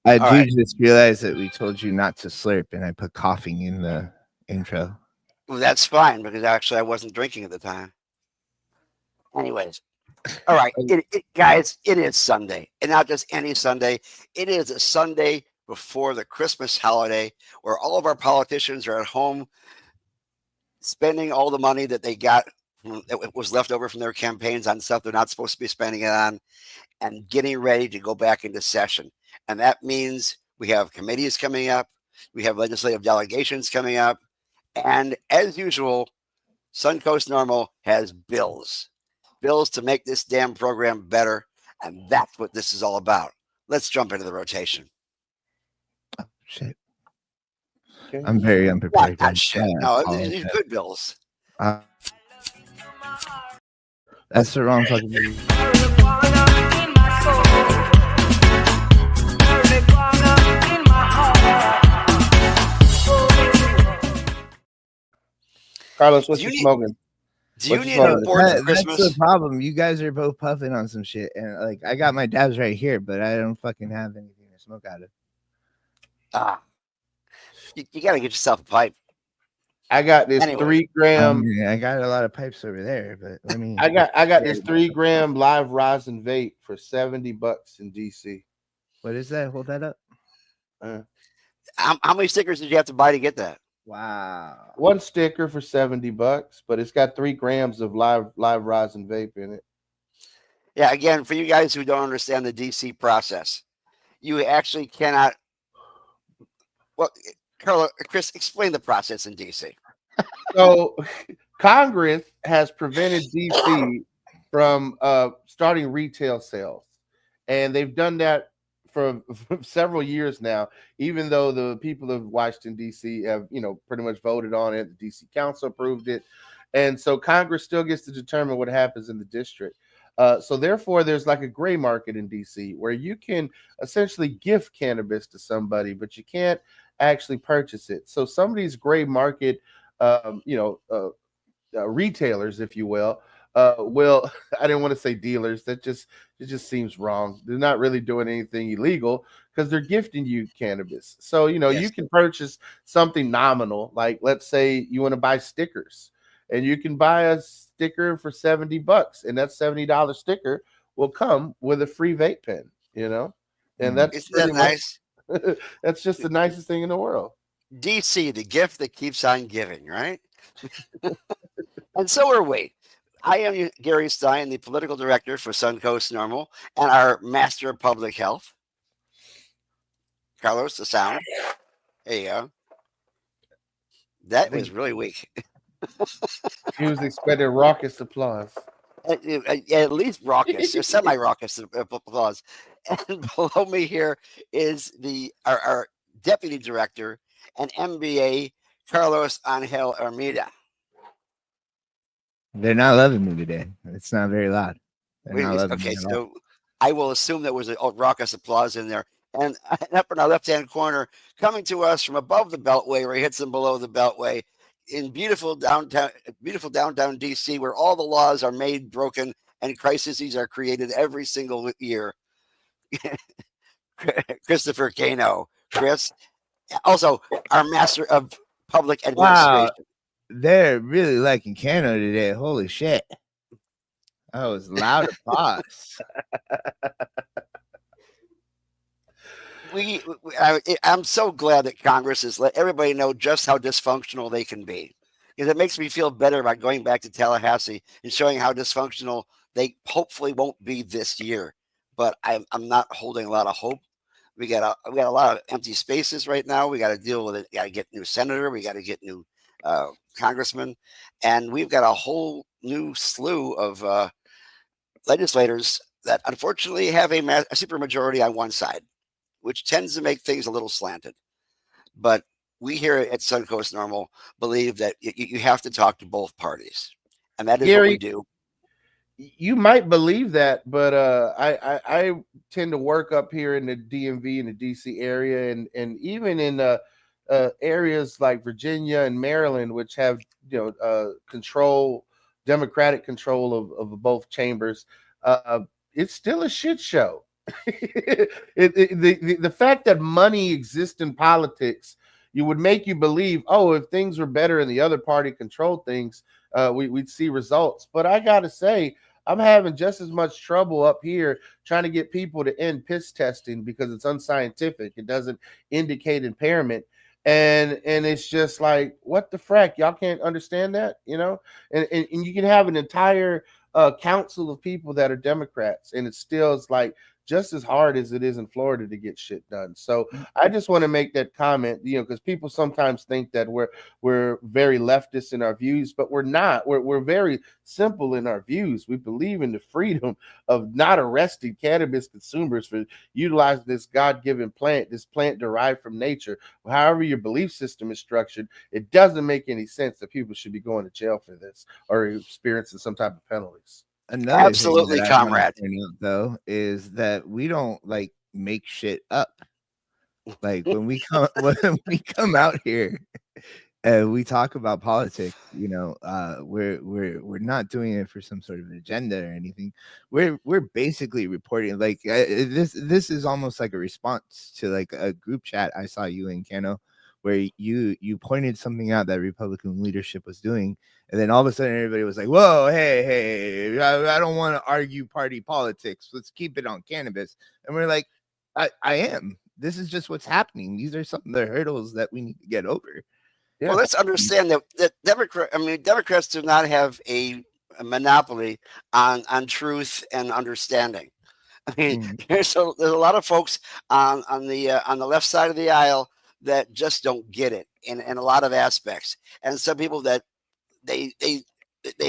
I All do right. just realize that we told you not to slurp, and I put coughing in the intro. Well, that's fine because actually I wasn't drinking at the time. Anyways, all right, guys, it is Sunday, and not just any Sunday. It is a Sunday before the Christmas holiday, where all of our politicians are at home spending all the money that they got that was left over from their campaigns on stuff they're not supposed to be spending it on, and getting ready to go back into session. And that means we have committees coming up, we have legislative delegations coming up, and as usual, Suncoast Normal has bills to make this damn program better. And that's what this is all about. Let's jump into the rotation. Shit. Okay. I'm very unprepared. Not shit. No, apologize. these good bills. Uh, that's the wrong fucking. Carlos, what you smoking? Do you need a board for Christmas? That's the problem. You guys are both puffing on some shit, and like I got my dabs right here, but I don't fucking have anything to smoke out of. You got to get yourself a pipe. I got this 3 gram. I got a lot of pipes over there, but let me. I got this 3 gram live rosin vape for $70 in DC. What is that? Hold that up. How many stickers did you have to buy to get that? Wow. 1 sticker for $70, but it's got 3 grams of live rosin vape in it. Yeah, again, for you guys who don't understand the DC process, you actually cannot. Well, Chris, explain the process in DC. So, Congress has prevented DC from starting retail sales, and they've done that for several years now. Even though the people of Washington D.C. have, pretty much voted on it, the D.C. Council approved it, and so Congress still gets to determine what happens in the district. So therefore, there's like a gray market in D.C. where you can essentially gift cannabis to somebody, but you can't actually purchase it. So some of these gray market, retailers, if you will, I didn't want to say dealers. It just seems wrong. They're not really doing anything illegal because they're gifting you cannabis. So, Yes. You can purchase something nominal. Like, let's say you want to buy stickers, and you can buy a sticker for $70, and that $70 sticker will come with a free vape pen, and that's Isn't that nice? That's just the nicest thing in the world. DC, the gift that keeps on giving, right? And so are we. I am Gary Stein, the political director for Suncoast Normal and our master of public health. Carlos, the sound. There you go. That was really weak. He was expecting raucous applause. At least raucous or semi-raucous applause. And below me here is our deputy director and MBA, Carlos Angel Armida. They're not loving me today. It's not very loud. Okay, so I will assume there was a raucous applause in there. And up in our left-hand corner, coming to us from above the Beltway, where he hits them below the Beltway, in beautiful downtown DC, where all the laws are made, broken, and crises are created every single year. Christopher Cano. Chris, also our master of public administration. Wow, they're really liking Cano today. Holy shit. That was loud applause. I'm so glad that Congress has let everybody know just how dysfunctional they can be. Because it makes me feel better about going back to Tallahassee and showing how dysfunctional they hopefully won't be this year. But I'm not holding a lot of hope. We got a lot of empty spaces right now. We got to deal with it. Got to get new senator. We got to get new congressman, and we've got a whole new slew of legislators that unfortunately have a supermajority on one side, which tends to make things a little slanted. But we here at Suncoast Normal believe that you have to talk to both parties, and that is Gary, what we do. You might believe that, but I tend to work up here in the DMV and the DC area, and even in areas like Virginia and Maryland, which have Democratic control of both chambers. It's still a shit show. The fact that money exists in politics, you would make you believe, oh, if things were better and the other party controlled things, we'd see results. But I gotta say, I'm having just as much trouble up here trying to get people to end piss testing because it's unscientific. It doesn't indicate impairment. And it's just like, what the frack? Y'all can't understand that, you know? And you can have an entire council of people that are Democrats, and it still is like just as hard as it is in Florida to get shit done. So I just want to make that comment, you know, because people sometimes think that we're very leftist in our views, but we're not. We're very simple in our views. We believe in the freedom of not arresting cannabis consumers for utilizing this God-given plant, this plant derived from nature. However your belief system is structured, it doesn't make any sense that people should be going to jail for this or experiencing some type of penalties. Another Absolutely, thing that I want comrade. to point out, though, is that we don't like make shit up. Like when we come out here and we talk about politics, you know, we're not doing it for some sort of agenda or anything. We're basically reporting like this is almost like a response to like a group chat I saw you in Cano, where you pointed something out that Republican leadership was doing, and then all of a sudden everybody was like, "Whoa, hey, I don't want to argue party politics. Let's keep it on cannabis." And we're like, I am. This is just what's happening. These are some of the hurdles that we need to get over. Yeah. Well, let's understand that Democrats do not have a monopoly on truth and understanding. I mean, there's a lot of folks on the left side of the aisle that just don't get it in a lot of aspects, and some people that they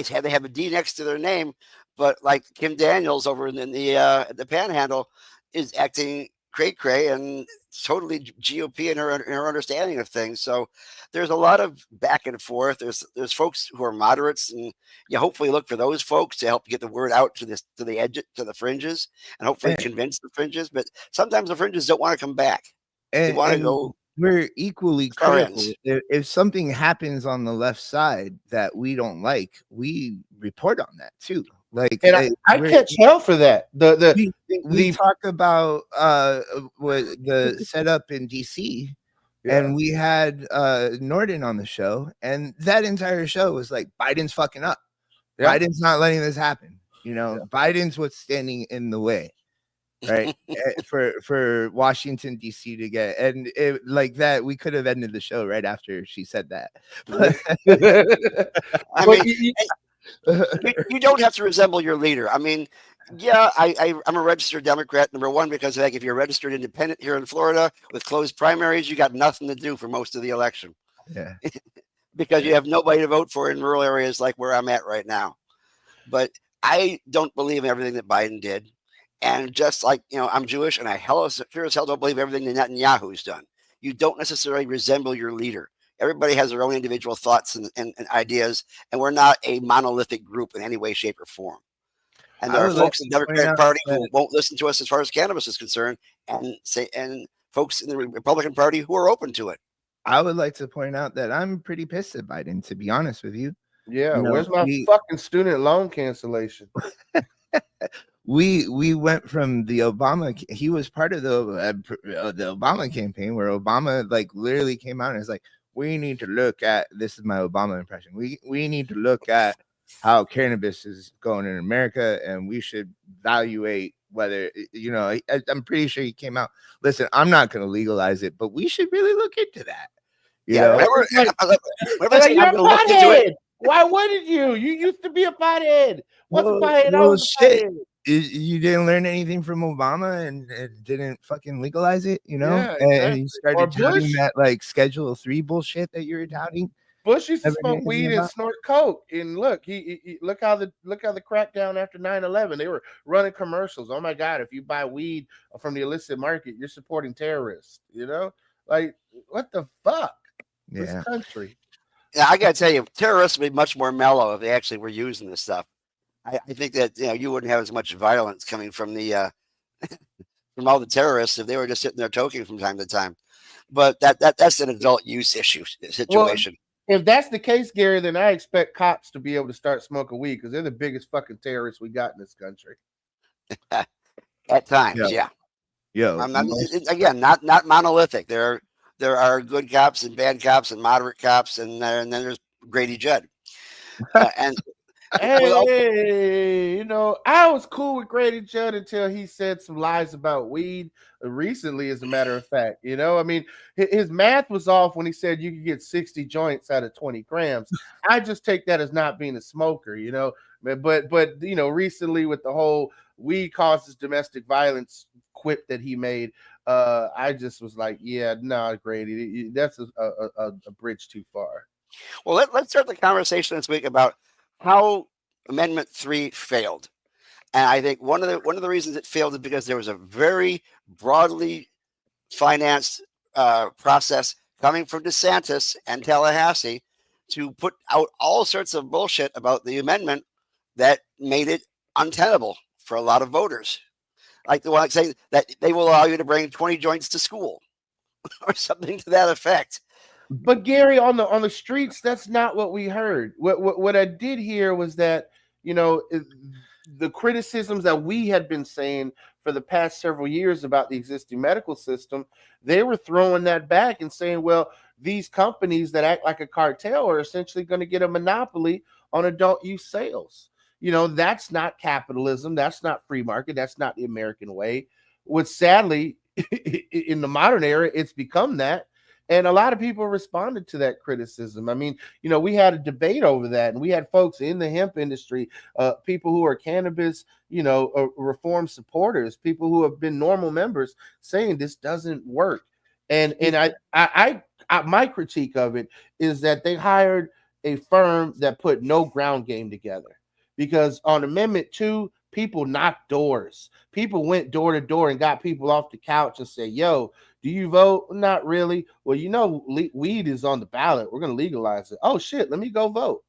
have a D next to their name, but like Kim Daniels over in the Panhandle is acting cray and totally GOP in her understanding of things. So there's a lot of back and forth. There's folks who are moderates, and you hopefully look for those folks to help get the word out to the edge, to the fringes, and hopefully convince the fringes. But sometimes the fringes don't want to come back. They want to go. We're equally far critical. ends. If something happens on the left side that we don't like, we report on that too. Like, And I catch hell for that. We talk about what the setup in DC, and we had Norden on the show, and that entire show was like, Biden's fucking up. Biden's not letting this happen. You know, Biden's what's standing in the way, right? for Washington DC to get, and it, like that, we could have ended the show right after she said that. I mean, you don't have to resemble your leader. I mean, yeah, I'm a registered Democrat, number one, because like if you're a registered independent here in Florida with closed primaries, you got nothing to do for most of the election. Yeah. Because you have nobody to vote for in rural areas like where I'm at right now. But I don't believe in everything that Biden did. And just like, you know, I'm Jewish, and I sure as hell don't believe everything that Netanyahu's done. You don't necessarily resemble your leader. Everybody has their own individual thoughts and ideas, and we're not a monolithic group in any way, shape, or form. And there are folks in the Democratic Party who won't listen to us as far as cannabis is concerned, and folks in the Republican Party who are open to it. I would like to point out that I'm pretty pissed at Biden, to be honest with you. Yeah, where's my fucking student loan cancellation? We went from the Obama. He was part of the Obama campaign where Obama like literally came out and is like, we need to look at, this is my Obama impression. We need to look at how cannabis is going in America, and we should evaluate whether, you know, I'm pretty sure he came out. Listen, I'm not going to legalize it, but we should really look into that. You know? Why wouldn't you? You used to be a pothead. What's a pothead? I was a pothead. You didn't learn anything from Obama and didn't fucking legalize it, you know? Yeah, exactly. And you started touting that like Schedule 3 bullshit that you were touting. Bush used to smoke weed and snort coke, and look, he look how the crackdown after 9/11. They were running commercials. Oh my God, if you buy weed from the illicit market, you're supporting terrorists. You know, like what the fuck? This country. Yeah, I gotta tell you, terrorists would be much more mellow if they actually were using this stuff. I think that, you know, you wouldn't have as much violence coming from the from all the terrorists if they were just sitting there toking from time to time. But that's an adult use situation. Well, if that's the case, Gary, then I expect cops to be able to start smoking weed because they're the biggest fucking terrorists we got in this country. At times, Yo, yeah. yo, I'm not again not monolithic. There are good cops and bad cops and moderate cops, and then there's Grady Judd. And with all, Hey, I was cool with Grady Judd until he said some lies about weed recently, as a matter of fact. I mean, his math was off when he said you could get 60 joints out of 20 grams. I just take that as not being a smoker, But recently with the whole weed causes domestic violence quip that he made, I just was like, yeah, nah, Grady, that's a bridge too far. well, let's start the conversation this week about how Amendment 3 failed. And I think one of the reasons it failed is because there was a very broadly financed process coming from DeSantis and Tallahassee to put out all sorts of bullshit about the amendment that made it untenable for a lot of voters. Like the one saying that they will allow you to bring 20 joints to school or something to that effect. But Gary, on the streets, that's not what we heard. What I did hear was that the criticisms that we had been saying for the past several years about the existing medical system, they were throwing that back and saying, well, these companies that act like a cartel are essentially going to get a monopoly on adult use sales. That's not capitalism. That's not free market. That's not the American way. Which sadly, in the modern era, it's become that. And a lot of people responded to that criticism. I mean, we had a debate over that, and we had folks in the hemp industry, people who are cannabis, reform supporters, people who have been normal members saying this doesn't work. And I my critique of it is that they hired a firm that put no ground game together, because on Amendment 2, people knocked doors. People went door to door and got people off the couch and said, yo, do you vote? Not really. Well, weed is on the ballot. We're going to legalize it. Oh, shit. Let me go vote.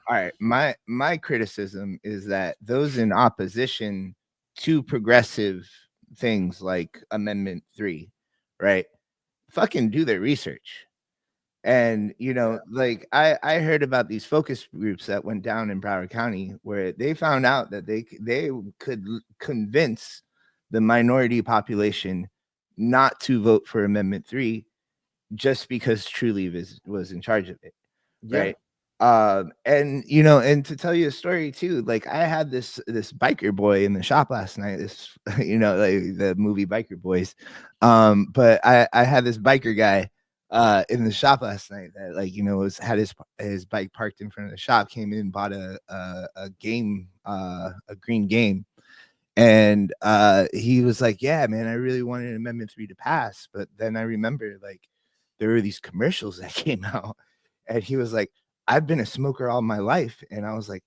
All right. My criticism is that those in opposition to progressive things like Amendment 3, right, fucking do their research. And like I heard about these focus groups that went down in Broward County where they found out that they could convince the minority population not to vote for Amendment 3 just because Trulieve was in charge of it, right? And and to tell you a story too, like I had this biker boy in the shop last night. This like the movie Biker Boys, but I had this biker guy in the shop last night that had his bike parked in front of the shop, came in, bought a game, a green game, and he was like, yeah, man, I really wanted Amendment 3 to pass, but then I remember like there were these commercials that came out, and he was like, I've been a smoker all my life. And I was like,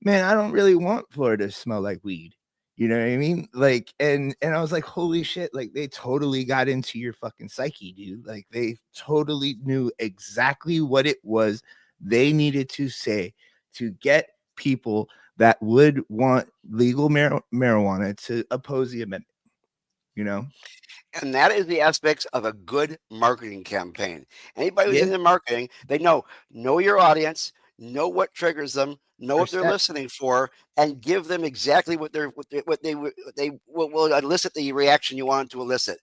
man, I don't really want Florida to smell like weed. You know what I mean? Like, and I was like, holy shit, like they totally got into your fucking psyche, dude. Like they totally knew exactly what it was they needed to say to get people that would want legal marijuana to oppose the amendment, And that is the aspects of a good marketing campaign. Anybody who's Yeah. into marketing, they know your audience, know what triggers them, know what they're Percent. listening for, and give them exactly what they will elicit the reaction you want to elicit.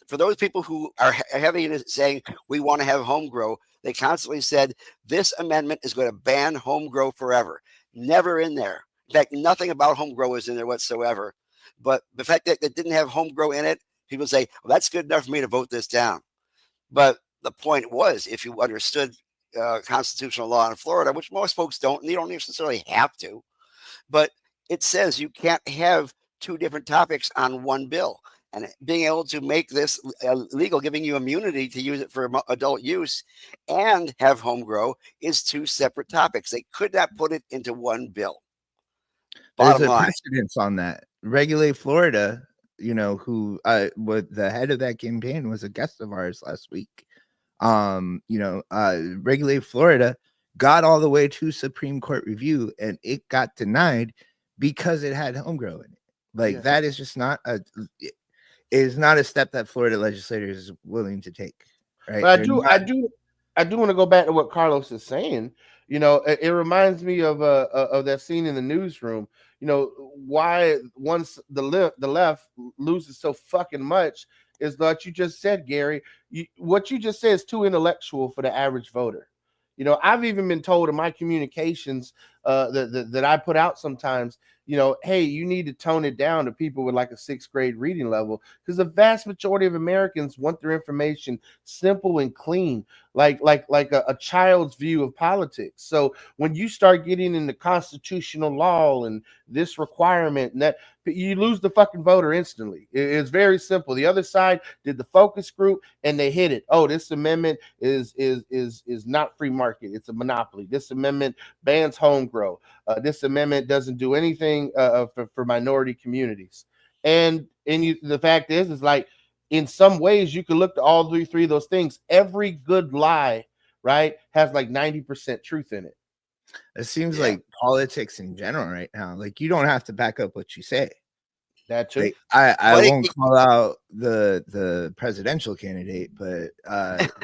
For those people who are heavy in saying we want to have home grow, they constantly said this amendment is going to ban home grow forever. Never in there. In fact, nothing about home grow is in there whatsoever. But the fact that it didn't have home grow in it, people say, well, that's good enough for me to vote this down. But the point was, if you understood constitutional law in Florida, which most folks don't, and you don't necessarily have to, but it says you can't have two different topics on one bill. And being able to make this legal, giving you immunity to use it for adult use and have home grow is two separate topics. They could not put it into one bill. There's Bottom a line. precedence on that. Regulate Florida, who what the head of that campaign was a guest of ours last week. Regulate Florida got all the way to Supreme Court review and it got denied because it had home grow in it. Like that is just not a step that Florida legislators is willing to take. Right. But I do want to go back to what Carlos is saying. It reminds me of that scene in the newsroom. why once the left loses so fucking much is that you just said, Gary, what you just said is too intellectual for the average voter. I've even been told in my communications that I put out sometimes, hey, you need to tone it down to people with like a 6th grade reading level, because the vast majority of Americans want their information simple and clean, like a child's view of politics. So when you start getting into constitutional law and this requirement and that, you lose the fucking voter instantly. It's very simple. The other side did the focus group and they hit it. Oh, this amendment is not free market. It's a monopoly. This amendment bans home grow. This amendment doesn't do anything for minority communities. And the fact is like, in some ways you can look to all three of those things. Every good lie, right, has like 90% truth in it. It seems like politics in general right now. Like, you don't have to back up what you say. That too. Like, I won't call out the presidential candidate, but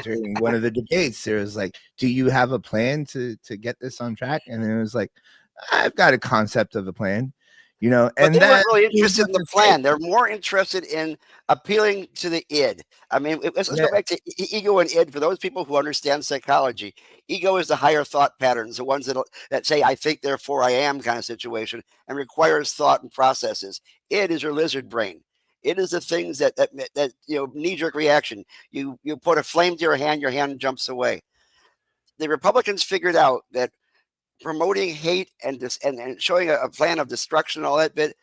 during one of the debates, there was like, "Do you have a plan to get this on track?" And it was like, "I've got a concept of a plan." And but they weren't really interested in the plan. They're more interested in appealing to the id. I mean, let's go back to ego and id. For those people who understand psychology, ego is the higher thought patterns, the ones that say "I think, therefore I am" kind of situation, and requires thought and processes. Id is your lizard brain. It is the things that knee-jerk reaction. You put a flame to your hand jumps away. The Republicans figured out that promoting hate and showing a plan of destruction and all that bit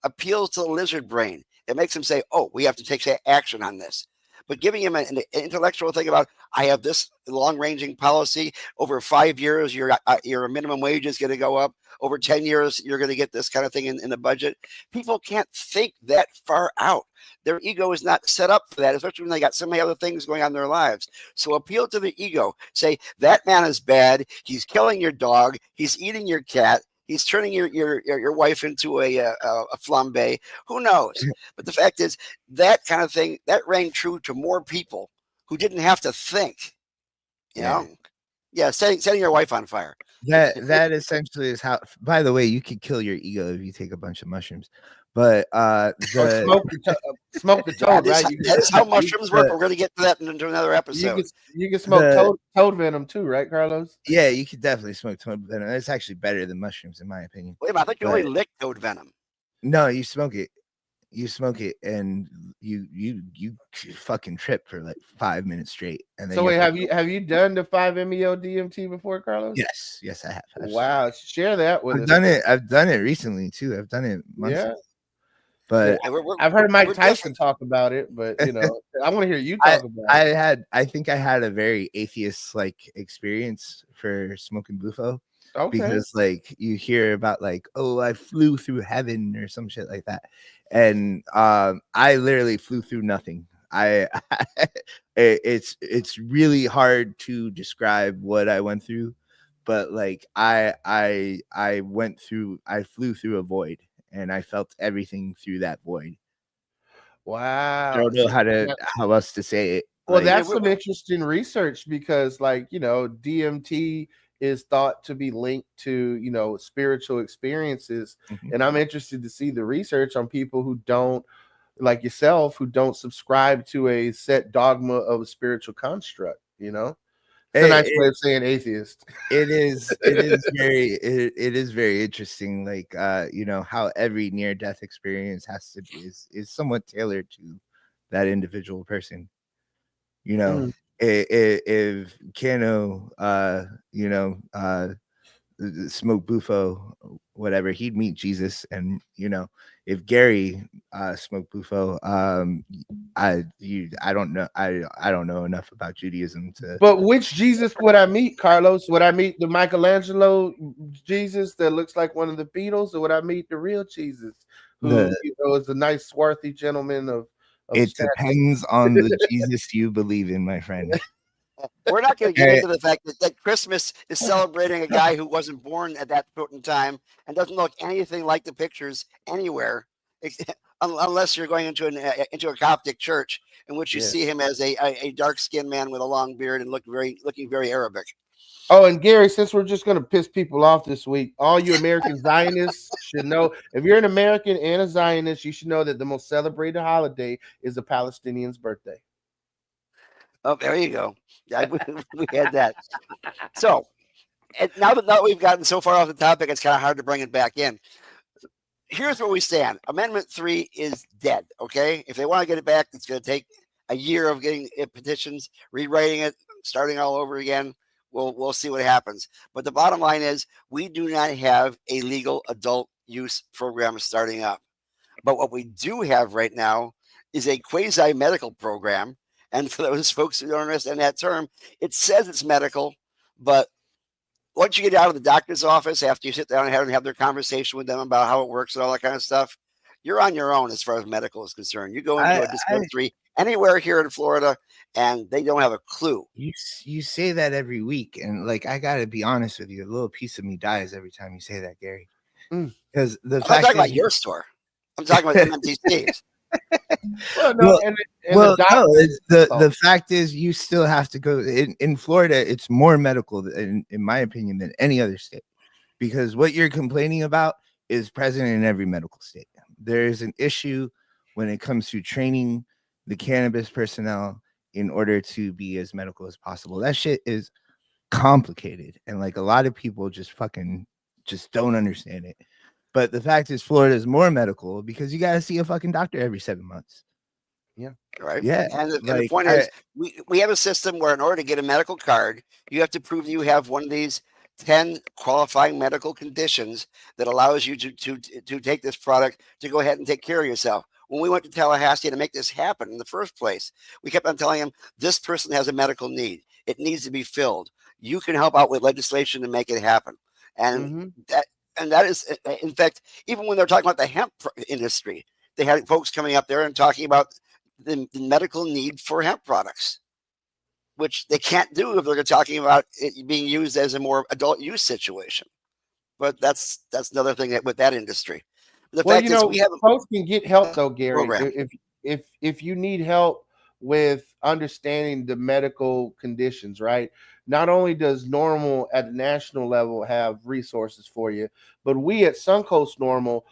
appeals to the lizard brain. It makes them say, "Oh, we have to take action on this." But giving him an intellectual thing about, "I have this long-ranging policy. Over 5 years, your minimum wage is going to go up. Over 10 years, you're going to get this kind of thing in the budget." People can't think that far out. Their ego is not set up for that, especially when they got so many other things going on in their lives. So appeal to the ego. Say, "That man is bad. He's killing your dog. He's eating your cat. He's turning your wife into a flambe." Who knows? But the fact is, that kind of thing, that rang true to more people who didn't have to think. Setting your wife on fire. That essentially is how. By the way, you could kill your ego if you take a bunch of mushrooms. But smoke the toad, right? That's how mushrooms work. We're going to get to that into another episode. You can smoke toad venom too, right, Carlos? Yeah, you could definitely smoke toad venom. It's actually better than mushrooms, in my opinion. Wait a minute, I thought you only lick toad venom. No, you smoke it. You smoke it, and you fucking trip for like 5 minutes straight. And then so wait, have you done the 5-MeO DMT before, Carlos? Yes, I have. Wow, share that with us. I've done it recently too. I've done it months ago. But I've heard Mike Tyson talk about it, but I want to hear you talk about it. I think I had a very atheist-like experience for smoking bufo. Okay. Because like you hear about like, "Oh, I flew through heaven" or some shit like that. And I literally flew through nothing. It's really hard to describe what I went through, but like I flew through a void. And I felt everything through that void. Wow. I don't know how else to say it. Well, that's some interesting research, because DMT is thought to be linked to, spiritual experiences. Mm-hmm. And I'm interested to see the research on people who don't, like yourself, who don't subscribe to a set dogma of a spiritual construct, It's a nice way of saying atheist. It is very interesting. Like, how every near-death experience has to be is somewhat tailored to that individual person. If Cano, smoke bufo, whatever, he'd meet Jesus. And if Gary smoked bufo, I don't know. I don't know enough about Judaism to. But which Jesus would I meet, Carlos? Would I meet the Michelangelo Jesus that looks like one of the Beatles, or would I meet the real Jesus, who is a nice swarthy gentleman of it depends on the Jesus you believe in, my friend. We're not going to get into the fact that Christmas is celebrating a guy who wasn't born at that point in time and doesn't look anything like the pictures anywhere, unless you're going into a Coptic church in which you Yeah. see him as a dark skinned man with a long beard and looking very Arabic. Oh, and Gary, since we're just going to piss people off this week, all you American Zionists should know, if you're an American and a Zionist, you should know that the most celebrated holiday is the Palestinians' birthday. Oh, there you go. Yeah, we had that. So, and now that we've gotten so far off the topic, it's kind of hard to bring it back in. Here's where we stand. Amendment 3 is dead. Okay, if they want to get it back, it's going to take a year of getting petitions, rewriting it, starting all over again. We'll see what happens. But the bottom line is, we do not have a legal adult use program starting up. But what we do have right now is a quasi medical program. And for those folks who don't understand that term, it says it's medical, but once you get out of the doctor's office, after you sit down and have their conversation with them about how it works and all that kind of stuff, you're on your own as far as medical is concerned. You go into a dispensary anywhere here in Florida, and they don't have a clue. You say that every week, and like I gotta be honest with you, a little piece of me dies every time you say that, Gary. Because I'm not talking about your store. I'm talking about MMTCs. The fact is, you still have to go in Florida. It's more medical, in my opinion, than any other state, because what you're complaining about is present in every medical state. There is an issue when it comes to training the cannabis personnel in order to be as medical as possible. That shit is complicated, and like a lot of people just don't understand it. But the fact is, Florida is more medical because you got to see a fucking doctor every 7 months. Yeah. Right. Yeah. And the point is, we have a system where in order to get a medical card, you have to prove you have one of these 10 qualifying medical conditions that allows you to take this product to go ahead and take care of yourself. When we went to Tallahassee to make this happen in the first place, we kept on telling them, this person has a medical need. It needs to be filled. You can help out with legislation to make it happen. And that is, in fact, even when they're talking about the hemp industry, they had folks coming up there and talking about the medical need for hemp products, which they can't do if they're talking about it being used as a more adult use situation. But that's another thing with that industry. The fact is, we have folks can get help though, Gary. If you need help with understanding the medical conditions, right? Not only does Normal at the national level have resources for you, but we at Suncoast Normal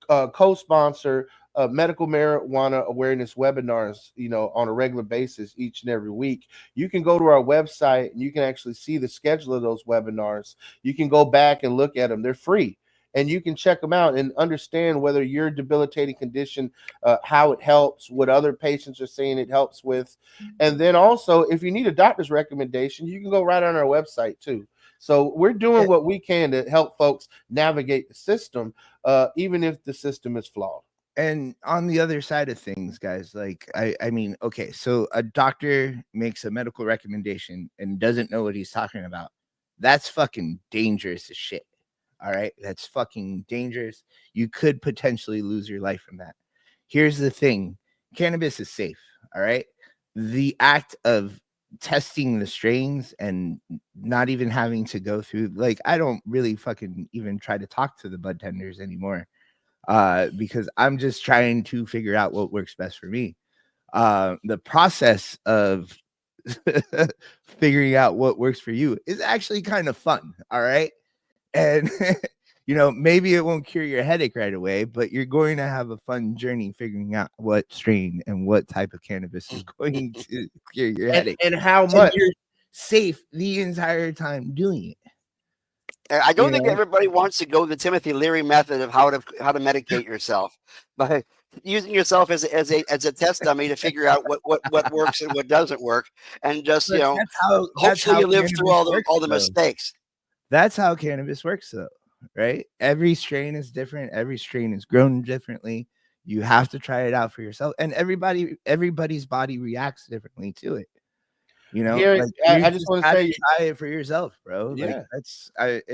co-sponsor medical marijuana awareness webinars, on a regular basis each and every week. You can go to our website and you can actually see the schedule of those webinars. You can go back and look at them. They're free. And you can check them out and understand whether your debilitating condition, how it helps, what other patients are saying it helps with. And then also, if you need a doctor's recommendation, you can go right on our website too. So we're doing what we can to help folks navigate the system, even if the system is flawed. And on the other side of things, guys, like, I mean, okay, so a doctor makes a medical recommendation and doesn't know what he's talking about. That's fucking dangerous as shit. All right. That's fucking dangerous. You could potentially lose your life from that. Here's the thing. Cannabis is safe. All right. The act of testing the strains and not even having to go through, like, I don't really fucking even try to talk to the bud tenders anymore, because I'm just trying to figure out what works best for me. The process of figuring out what works for you is actually kind of fun. All right. And, maybe it won't cure your headache right away, but you're going to have a fun journey figuring out what strain and what type of cannabis is going to cure your headache. And how much. You're safe the entire time doing it. I don't think everybody wants to go the Timothy Leary method of how to medicate yourself by using yourself as a test dummy to figure out what works and what doesn't work, and just hopefully you live through all the mistakes. That's how cannabis works, though, right? Every strain is different. Every strain is grown differently. You have to try it out for yourself, and everybody's body reacts differently to it. Gary, I just want to say, try it for yourself, bro. Yeah. Like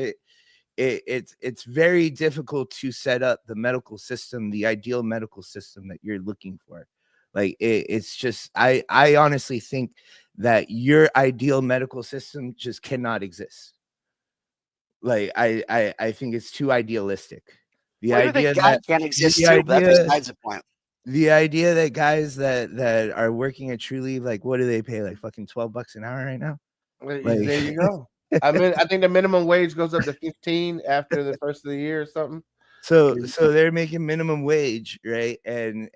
it's very difficult to set up the medical system, the ideal medical system that you're looking for. Like it's just, I honestly think that your ideal medical system just cannot exist. Like I think it's too idealistic. The idea that God can't exist too, but that's besides the point. the idea that guys that are working at Trulieve, like, what do they pay? Like fucking $12 an hour right now? Like, There you go. I mean, I think the minimum wage goes up to 15 after the first of the year or something. so they're making minimum wage, right? And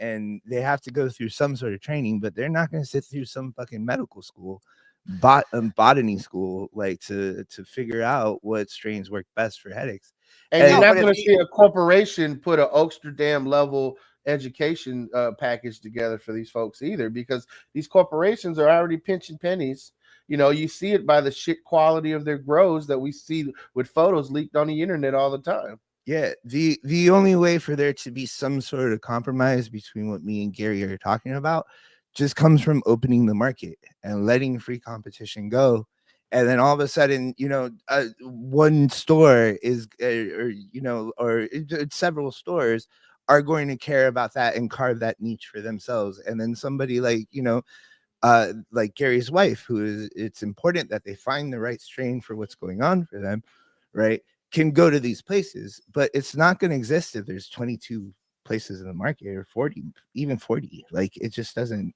they have to go through some sort of training, but they're not going to sit through some fucking medical school, botany school, like to figure out what strains work best for headaches. And you're No, not but going to see a corporation put an Oaksterdam level education package together for these folks either, because these corporations are already pinching pennies. You know, you see it by the shit quality of their grows that we see with photos leaked on the internet all the time. Yeah, the only way for there to be some sort of compromise between what me and Gary are talking about just comes from opening the market and letting free competition go. And then all of a sudden, you know, one store is, or you know, or several stores are going to care about that and carve that niche for themselves. And then somebody like, you know, like Gary's wife, who is, it's important that they find the right strain for what's going on for them, right? Can go to these places, but it's not going to exist if there's 22 places in the market, or 40, even 40. Like, it just doesn't,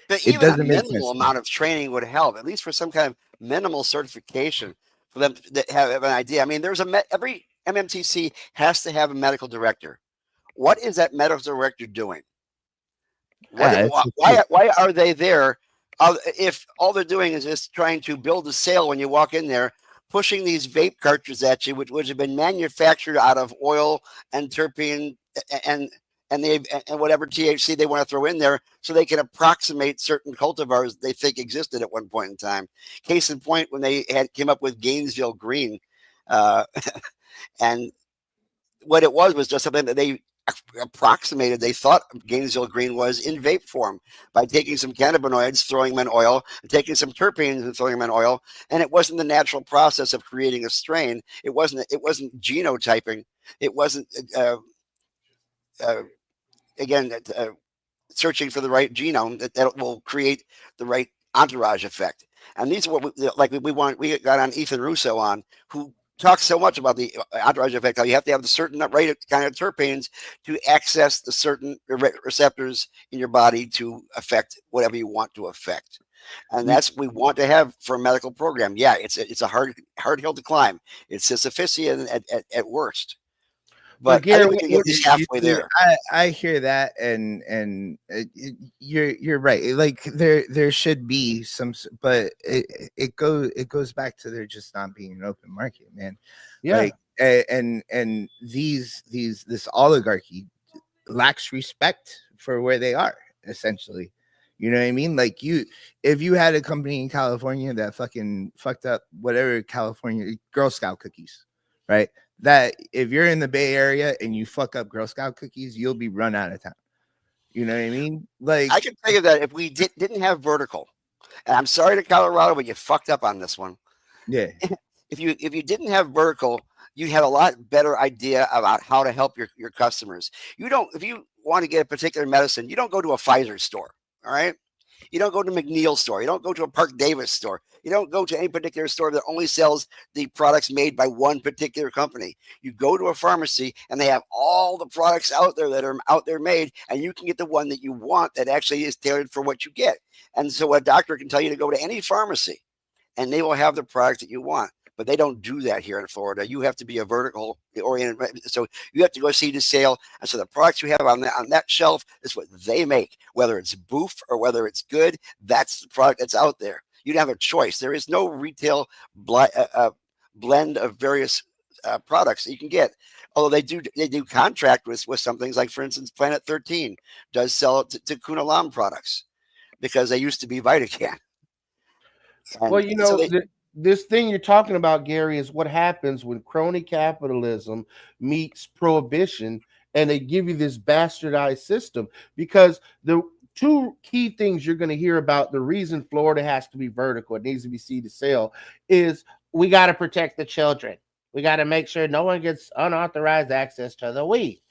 But it even a doesn't make sense minimal to me. amount of training would help, at least for some kind of minimal certification for them to have an idea. I mean, every MMTC has to have a medical director. What is that medical director doing? Yeah, Why are they there? If all they're doing is just trying to build a sale when you walk in there, pushing these vape cartridges at you, which have been manufactured out of oil and terpene and and whatever THC they want to throw in there, so they can approximate certain cultivars they think existed at one point in time. Case in point, when they came up with Gainesville Green, uh, and what it was just something that they approximated. They thought Gainesville Green was in vape form by taking some cannabinoids, throwing them in oil, and taking some terpenes and throwing them in oil. And it wasn't the natural process of creating a strain. It wasn't genotyping. It wasn't uh, again searching for the right genome that will create the right entourage effect. And these are what we got on Ethan Russo on, who talks so much about the entourage effect, how you have to have the certain right kind of terpenes to access the certain receptors in your body to affect whatever you want to affect. And that's what we want to have for a medical program. Yeah, it's a hard hill to climb. It's Sisyphusian at worst. But I Gary, think we can get at least halfway there. I hear that, and you're right. Like, there should be some, but it goes back to there just not being an open market, man. Yeah. Like, and this oligarchy lacks respect for where they are, essentially. You know what I mean? Like, if you had a company in California that fucking fucked up whatever California Girl Scout cookies, right? That if you're in the Bay Area and you fuck up Girl Scout cookies, you'll be run out of town. You know what I mean? Like, I can tell you that if we didn't have vertical, and I'm sorry to Colorado, but you fucked up on this one. yeah. If you didn't have vertical, you had a lot better idea about how to help your customers. You don't, if you want to get a particular medicine, you don't go to a Pfizer store. All right. You don't go to McNeil store. You don't go to a Park Davis store. You don't go to any particular store that only sells the products made by one particular company. You go to a pharmacy and they have all the products out there that are out there made, and you can get the one that you want that actually is tailored for what you get. And so a doctor can tell you to go to any pharmacy and they will have the product that you want. But they don't do that here in Florida. You have to be a vertical oriented. So you have to go see the sale. And so the products you have on that shelf is what they make, whether it's boof or whether it's good. That's the product that's out there. You don't have a choice. There is no retail blend of various products that you can get. Although they do contract with some things, like, for instance, Planet 13 does sell it to Kunalam products because they used to be Vitacan. And well, you know, this thing you're talking about, Gary, is what happens when crony capitalism meets prohibition, and they give you this bastardized system. Because the two key things you're going to hear about the reason Florida has to be vertical, it needs to be seed to sale, is we got to protect the children. We got to make sure no one gets unauthorized access to the weed.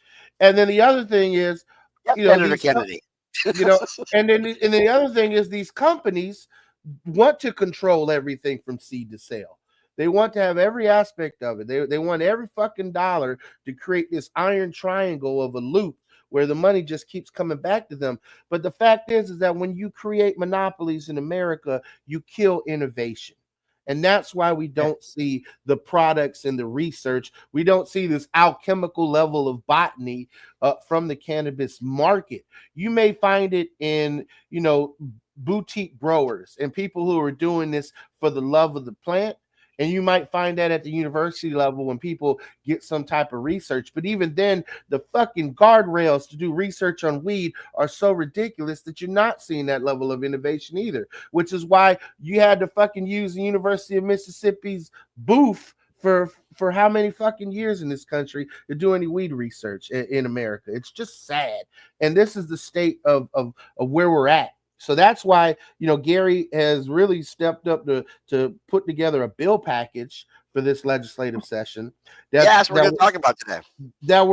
And then the other thing is, Senator Kennedy. And then the other thing is, these companies want to control everything from seed to sale. They want to have every aspect of it. They want every fucking dollar to create this iron triangle of a loop where the money just keeps coming back to them. But the fact is that when you create monopolies in America, you kill innovation. And that's why we don't see the products and the research. We don't see this alchemical level of botany from the cannabis market. You may find it in, boutique growers and people who are doing this for the love of the plant. And you might find that at the university level when people get some type of research. But even then, the fucking guardrails to do research on weed are so ridiculous that you're not seeing that level of innovation either, which is why you had to fucking use the University of Mississippi's booth for how many fucking years in this country to do any weed research in America. It's just sad. And this is the state of where we're at. So that's why, Gary has really stepped up to put together a bill package for this legislative session. That's what we're going to talk about today. That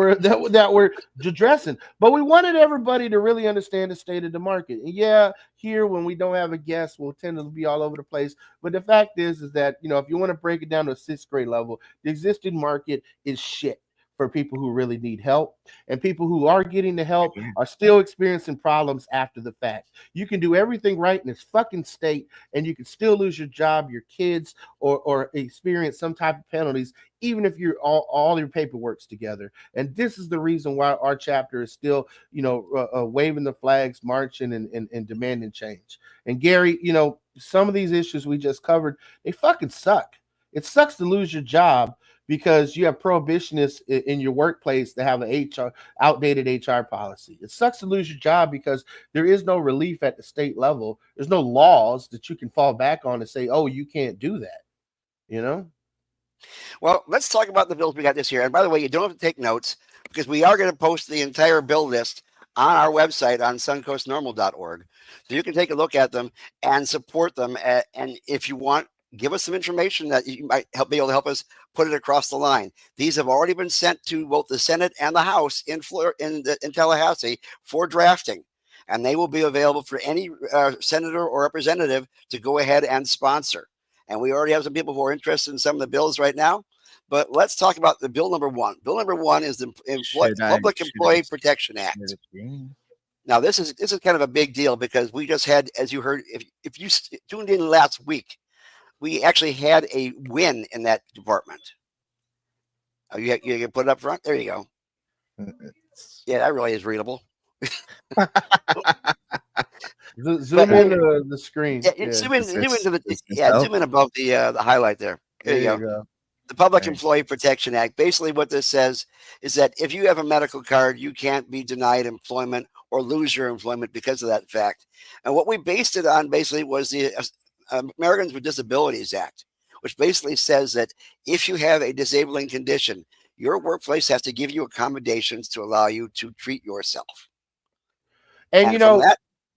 we're addressing. But we wanted everybody to really understand the state of the market. And yeah, here when we don't have a guest, we'll tend to be all over the place. But the fact is that, if you want to break it down to a 6th grade level, the existing market is shit for people who really need help, and people who are getting the help are still experiencing problems after the fact. You can do everything right in this fucking state, and you can still lose your job, your kids, or experience some type of penalties, even if you're all your paperwork's together. And this is the reason why our chapter is still, waving the flags, marching, and demanding change. And Gary, some of these issues we just covered, they fucking suck. It sucks to lose your job because you have prohibitionists in your workplace that have an outdated HR policy. It sucks to lose your job because there is no relief at the state level. There's no laws that you can fall back on and say, oh, you can't do that, Well, let's talk about the bills we got this year. And by the way, you don't have to take notes because we are going to post the entire bill list on our website on suncoastnormal.org. So you can take a look at them and support them. And if you want, give us some information that you might be able to help us put it across the line. These have already been sent to both the Senate and the House in Tallahassee for drafting, and they will be available for any senator or representative to go ahead and sponsor. And we already have some people who are interested in some of the bills right now. But let's talk about the bill number 1. Bill number 1 is the Public Employee Protection Act. Now, this is kind of a big deal because we just had, as you heard, if you tuned in last week, we actually had a win in that department. Oh, you can put it up front? There you go. Yeah, that really is readable. Zoom into the screen. Yeah, zoom in above the highlight there. There you go. The Public Employee Protection Act. Basically, what this says is that if you have a medical card, you can't be denied employment or lose your employment because of that fact. And what we based it on basically was the Americans with Disabilities Act, which basically says that if you have a disabling condition, your workplace has to give you accommodations to allow you to treat yourself. And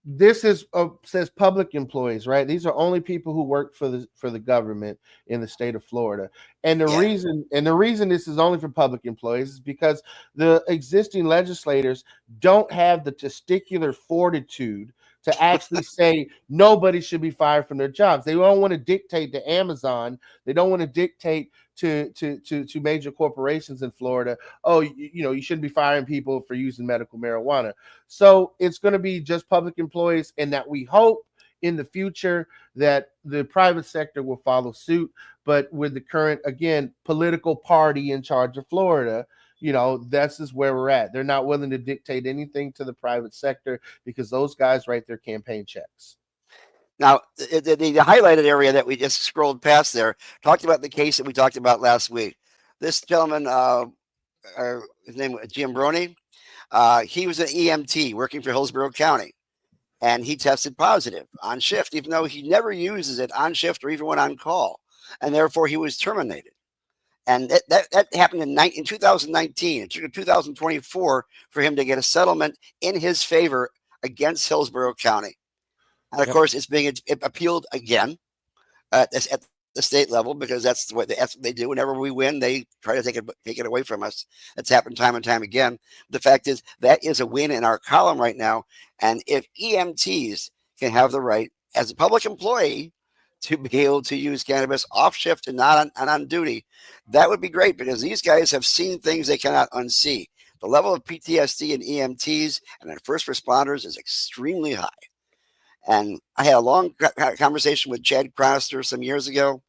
this is says public employees, right? These are only people who work for the government in the state of Florida. And the reason this is only for public employees is because the existing legislators don't have the testicular fortitude to actually say nobody should be fired from their jobs. They don't want to dictate to Amazon. They don't want to dictate to major corporations in Florida. Oh, you shouldn't be firing people for using medical marijuana. So it's going to be just public employees, and that we hope in the future that the private sector will follow suit. But with the current, again, political party in charge of Florida, that's just where we're at. They're not willing to dictate anything to the private sector because those guys write their campaign checks. Now, the highlighted area that we just scrolled past there talked about the case that we talked about last week. This gentleman, his name was Giambroni, he was an EMT working for Hillsborough County, and he tested positive on shift, even though he never uses it on shift or even when on call, and therefore he was terminated. And that happened in 2019. It took 2024 for him to get a settlement in his favor against Hillsborough County. And of course, it's being appealed again at the state level because that's what they do. Whenever we win, they try to take it away from us. That's happened time and time again. The fact is that is a win in our column right now. And if EMTs can have the right as a public employee to be able to use cannabis off shift and not on duty, that would be great because these guys have seen things they cannot unsee. the level of PTSD in EMTs and in first responders is extremely high. And I had a long conversation with Chad Cronister some years ago,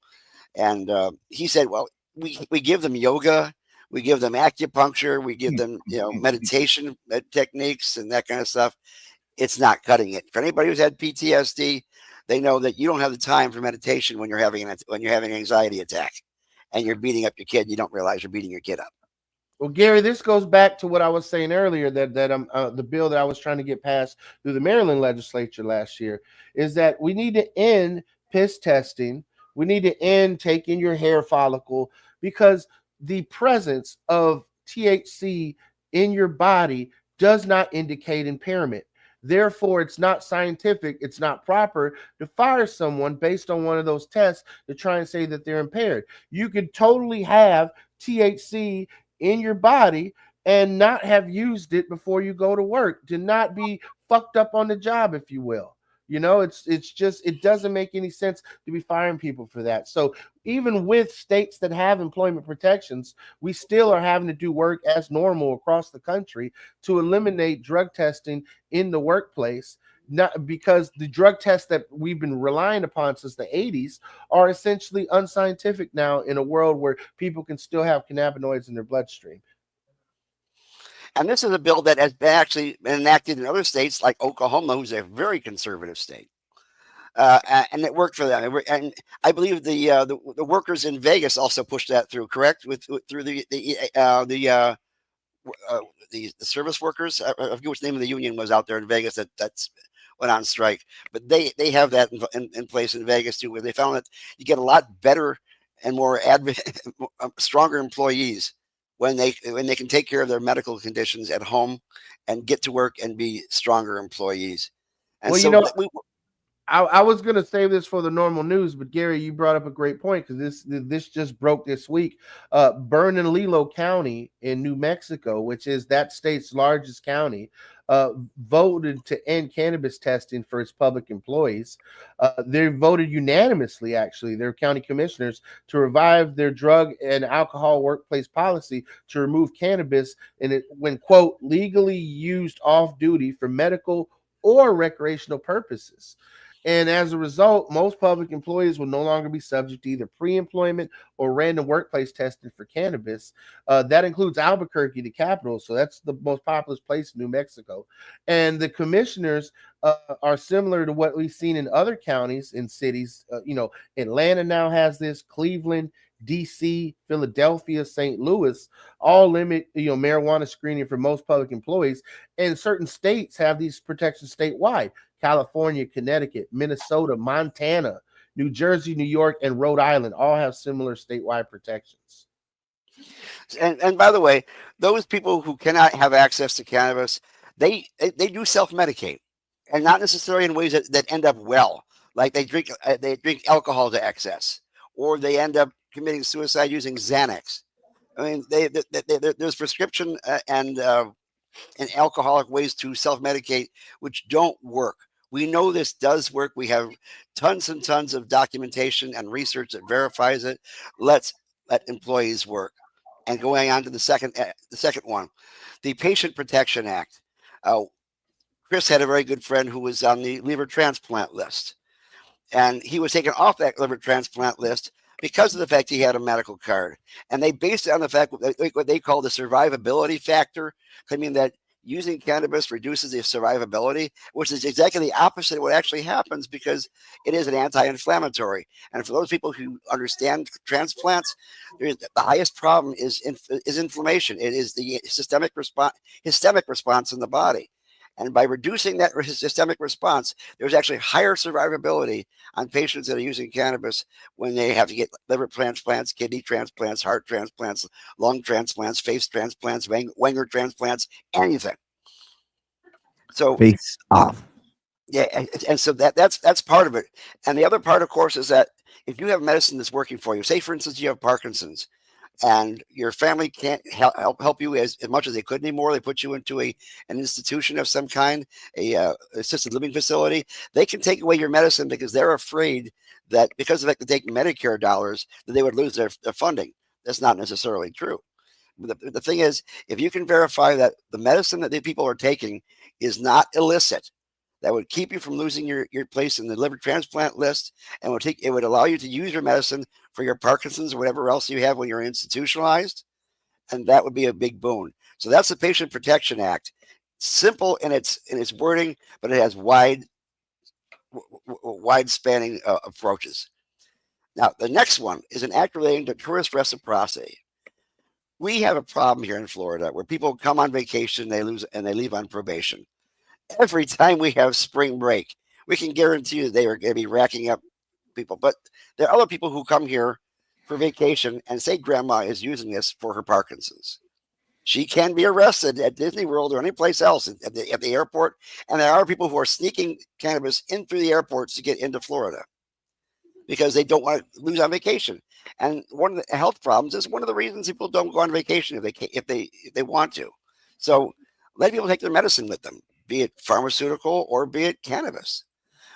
and he said, "Well, we give them yoga, we give them acupuncture, we give them meditation techniques and that kind of stuff. It's not cutting it. For anybody who's had PTSD, they know that you don't have the time for meditation when you're having an anxiety attack, and you're beating up your kid. You don't realize you're beating your kid up." Well, Gary, this goes back to what I was saying earlier, that the bill that I was trying to get passed through the Maryland legislature last year is that we need to end piss testing. We need to end taking your hair follicle, because the presence of THC in your body does not indicate impairment. Therefore, it's not scientific, it's not proper to fire someone based on one of those tests to try and say that they're impaired. You could totally have THC in your body and not have used it before you go to work, to not be fucked up on the job, if you will. It's just, it doesn't make any sense to be firing people for that. So even with states that have employment protections, we still are having to do work as normal across the country to eliminate drug testing in the workplace. Not because the drug tests that we've been relying upon since the 80s are essentially unscientific now, in a world where people can still have cannabinoids in their bloodstream. And this is a bill that has been actually been enacted in other states like Oklahoma, who's a very conservative state. And it worked for them. And I believe the workers in Vegas also pushed that through, correct? Through the service workers. I forget which name of the union was out there in Vegas that's went on strike, but they have that in place in Vegas too, where they found that you get a lot better and more stronger employees when they can take care of their medical conditions at home and get to work and be stronger employees. And well, so I was going to save this for the normal news, but Gary, you brought up a great point, because this just broke this week. Bernalillo County in New Mexico, which is that state's largest county, voted to end cannabis testing for its public employees. They voted unanimously, actually, their county commissioners, to revive their drug and alcohol workplace policy to remove cannabis when, quote, legally used off duty for medical or recreational purposes. And as a result, most public employees will no longer be subject to either pre-employment or random workplace testing for cannabis. That includes Albuquerque, the capital. So that's the most populous place in New Mexico. And the commissioners are similar to what we've seen in other counties and cities. Atlanta now has this, Cleveland, DC, Philadelphia, St. Louis, all limit marijuana screening for most public employees. And certain states have these protections statewide. California, Connecticut, Minnesota, Montana, New Jersey, New York, and Rhode Island all have similar statewide protections. And by the way, those people who cannot have access to cannabis, they do self-medicate, and not necessarily in ways that end up well. Like they drink alcohol to excess, or they end up committing suicide using Xanax. I mean, there's prescription and alcoholic ways to self-medicate which don't work. We know this does work. We have tons and tons of documentation and research that verifies it. Let's let employees work. And going on to the second one, the Patient Protection Act. Chris had a very good friend who was on the liver transplant list, and he was taken off that liver transplant list because of the fact he had a medical card. And they based it on the fact what they call the survivability factor, claiming that using cannabis reduces the survivability, which is exactly the opposite of what actually happens, because it is an anti-inflammatory. And for those people who understand transplants, the highest problem is inflammation. It is the systemic response in the body. And by reducing that systemic response, there's actually higher survivability on patients that are using cannabis when they have to get liver transplants, kidney transplants, heart transplants, lung transplants, face transplants, Wenger transplants, anything. So face off. Yeah, and so that's part of it. And the other part, of course, is that if you have medicine that's working for you, say for instance you have Parkinson's, and your family can't help you as much as they could anymore, they put you into an institution of some kind, a assisted living facility. They can take away your medicine because they're afraid that because of the fact that they take Medicare dollars, that they would lose their funding. That's not necessarily true. The thing is, if you can verify that the medicine that the people are taking is not illicit, that would keep you from losing your place in the liver transplant list, and it would allow you to use your medicine for your Parkinson's or whatever else you have when you're institutionalized, and that would be a big boon. So that's the Patient Protection Act. Simple in its wording, but it has wide spanning approaches. Now, the next one is an act relating to tourist reciprocity. We have a problem here in Florida where people come on vacation, they leave on probation. Every time we have spring break, we can guarantee you they are going to be racking up people. But there are other people who come here for vacation and say grandma is using this for her Parkinson's. She can be arrested at Disney World or any place else at the airport. And there are people who are sneaking cannabis in through the airports to get into Florida because they don't want to lose on vacation. And one of the health problems is one of the reasons people don't go on vacation if they want to. So let people take their medicine with them, be it pharmaceutical or be it cannabis,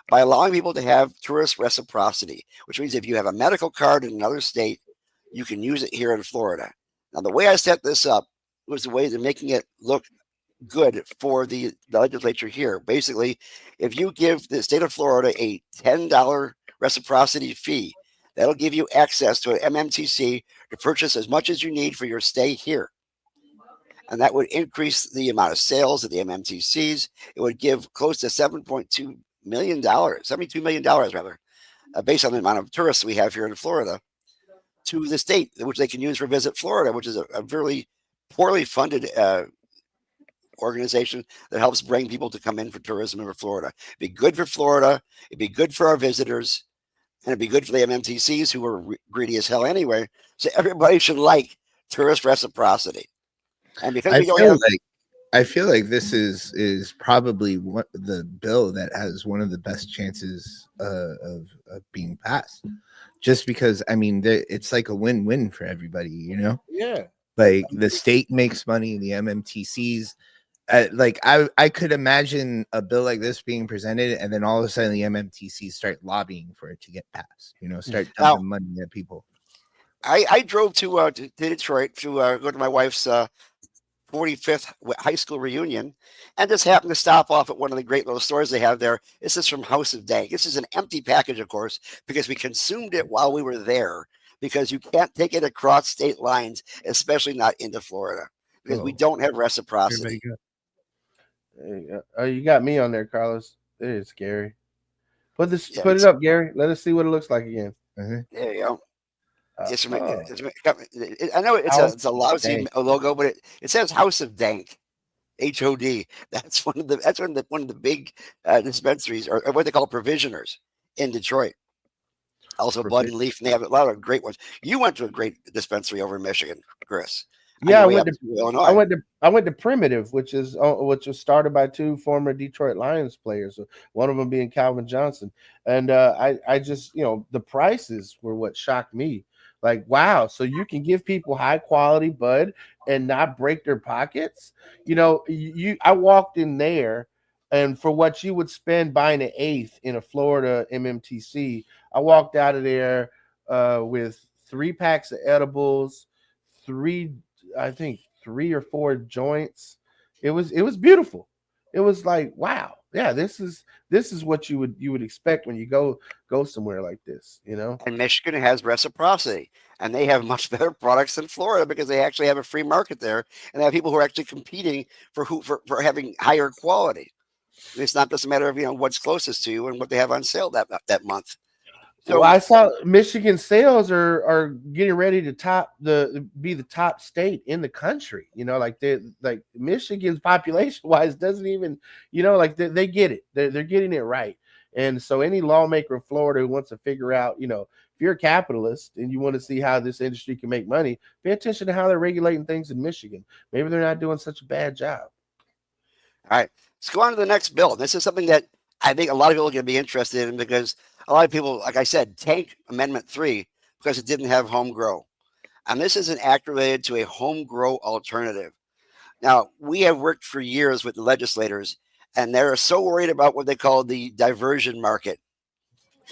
by allowing people to have tourist reciprocity, which means if you have a medical card in another state, you can use it here in Florida. Now, the way I set this up was the way they're making it look good for the legislature here. Basically, if you give the state of Florida a $10 reciprocity fee, that'll give you access to an MMTC to purchase as much as you need for your stay here. And that would increase the amount of sales of the MMTCs. It would give close to $7.2 million, $72 million rather, based on the amount of tourists we have here in Florida, to the state, which they can use for Visit Florida, which is a really poorly funded organization that helps bring people to come in for tourism in Florida. It'd be good for Florida. It'd be good for our visitors. And it'd be good for the MMTCs who are greedy as hell anyway. So everybody should like tourist reciprocity. And because I feel like this is probably the bill that has one of the best chances of being passed, just because I mean it's like a win-win for everybody, you know. Yeah, like the state makes money, the MMTCs. Like I could imagine a bill like this being presented, and then all of a sudden the MMTCs start lobbying for it to get passed. You know, start dumping money at people. I drove to Detroit to go to my wife's 45th high school reunion, and just happened to stop off at one of the great little stores they have there. This is from House of Dank. This is an empty package, of course, because we consumed it while we were there, because you can't take it across state lines, especially not into Florida, because we don't have reciprocity. You got me on there, Carlos. It is scary. Put it up, Gary. Let us see what it looks like again. There you go. I know it's a lousy logo, but it says House of Dank, HOD. That's one of the big dispensaries, or what they call provisioners in Detroit. Also, Bud and Leaf, and they have a lot of great ones. You went to a great dispensary over in Michigan, Chris. Yeah, I went to Illinois. I went to Primitive, which was started by two former Detroit Lions players, one of them being Calvin Johnson. And I just, the prices were what shocked me. Like, wow, so you can give people high quality bud and not break their pockets. I walked in there, and for what you would spend buying an eighth in a Florida MMTC, I walked out of there with 3 packs of edibles, 3 or 4 joints. It was beautiful. It was like, wow, yeah, this is what you would expect when you go somewhere like this, And Michigan has reciprocity, and they have much better products than Florida because they actually have a free market there, and they have people who are actually competing for having higher quality. It's not just a matter of what's closest to you and what they have on sale that month. So I saw Michigan sales are getting ready to be the top state in the country. Like Michigan's population wise doesn't even, they get it. They're getting it right. And so any lawmaker in Florida who wants to figure out, if you're a capitalist and you want to see how this industry can make money, pay attention to how they're regulating things in Michigan. Maybe they're not doing such a bad job. All right, let's go on to the next bill. This is something that I think a lot of people are going to be interested in, because a lot of people, like I said, tanked Amendment 3 because it didn't have home grow. And this is an act related to a home grow alternative. Now, we have worked for years with the legislators, and they're so worried about what they call the diversion market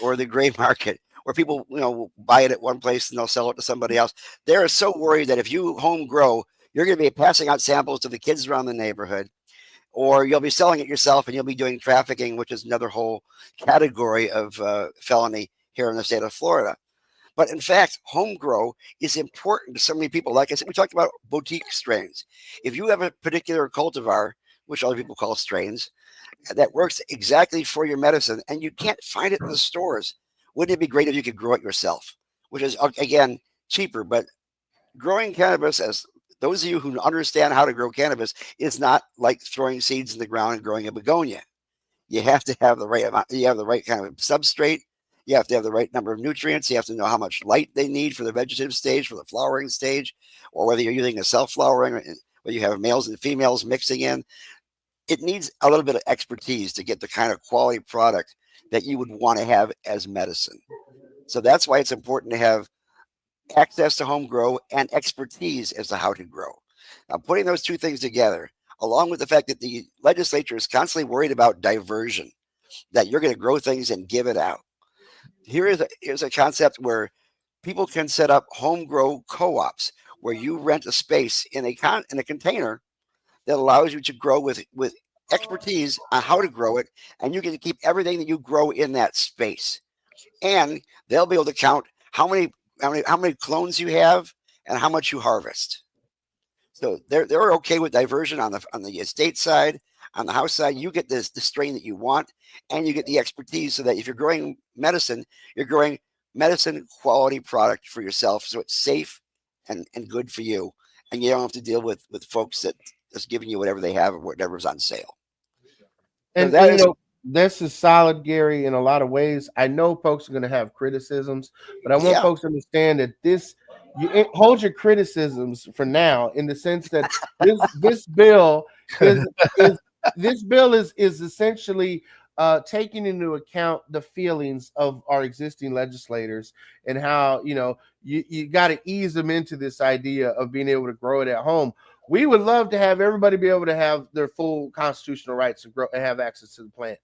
or the gray market, where people, buy it at one place and they'll sell it to somebody else. They're so worried that if you home grow, you're going to be passing out samples to the kids around the neighborhood, or you'll be selling it yourself and you'll be doing trafficking, which is another whole category of felony here in the state of Florida. But in fact, home grow is important to so many people. Like I said, we talked about boutique strains. If you have a particular cultivar, which other people call strains, that works exactly for your medicine and you can't find it in the stores, wouldn't it be great if you could grow it yourself? Which is, again, cheaper. But growing cannabis, as those of you who understand how to grow cannabis, is not like throwing seeds in the ground and growing a begonia. You have to have the right amount, you have the right kind of substrate. You have to have the right number of nutrients. You have to know how much light they need for the vegetative stage, for the flowering stage, or whether you're using a self-flowering, whether you have males and females mixing in. It needs a little bit of expertise to get the kind of quality product that you would want to have as medicine. So that's why it's important to have access to home grow and expertise as to how to grow. Now, putting those two things together, along with the fact that the legislature is constantly worried about diversion, that you're going to grow things and give it out. Here's a concept where people can set up home grow co-ops where you rent a space in a container that allows you to grow with expertise on how to grow it, and you get to keep everything that you grow in that space. And they'll be able to count how many clones you have and how much you harvest. So they're okay with diversion on the estate side. On the house side, you get the strain that you want, and you get the expertise so that if you're growing medicine, you're growing medicine quality product for yourself. So it's safe and good for you. And you don't have to deal with folks that just giving you whatever they have or whatever's on sale. And, so you know, this is solid, Gary, in a lot of ways. I know folks are going to have criticisms, but I want folks to understand that you hold your criticisms for now, in the sense that this bill is essentially taking into account the feelings of our existing legislators and how, you got to ease them into this idea of being able to grow it at home. We would love to have everybody be able to have their full constitutional rights and grow and have access to the plant.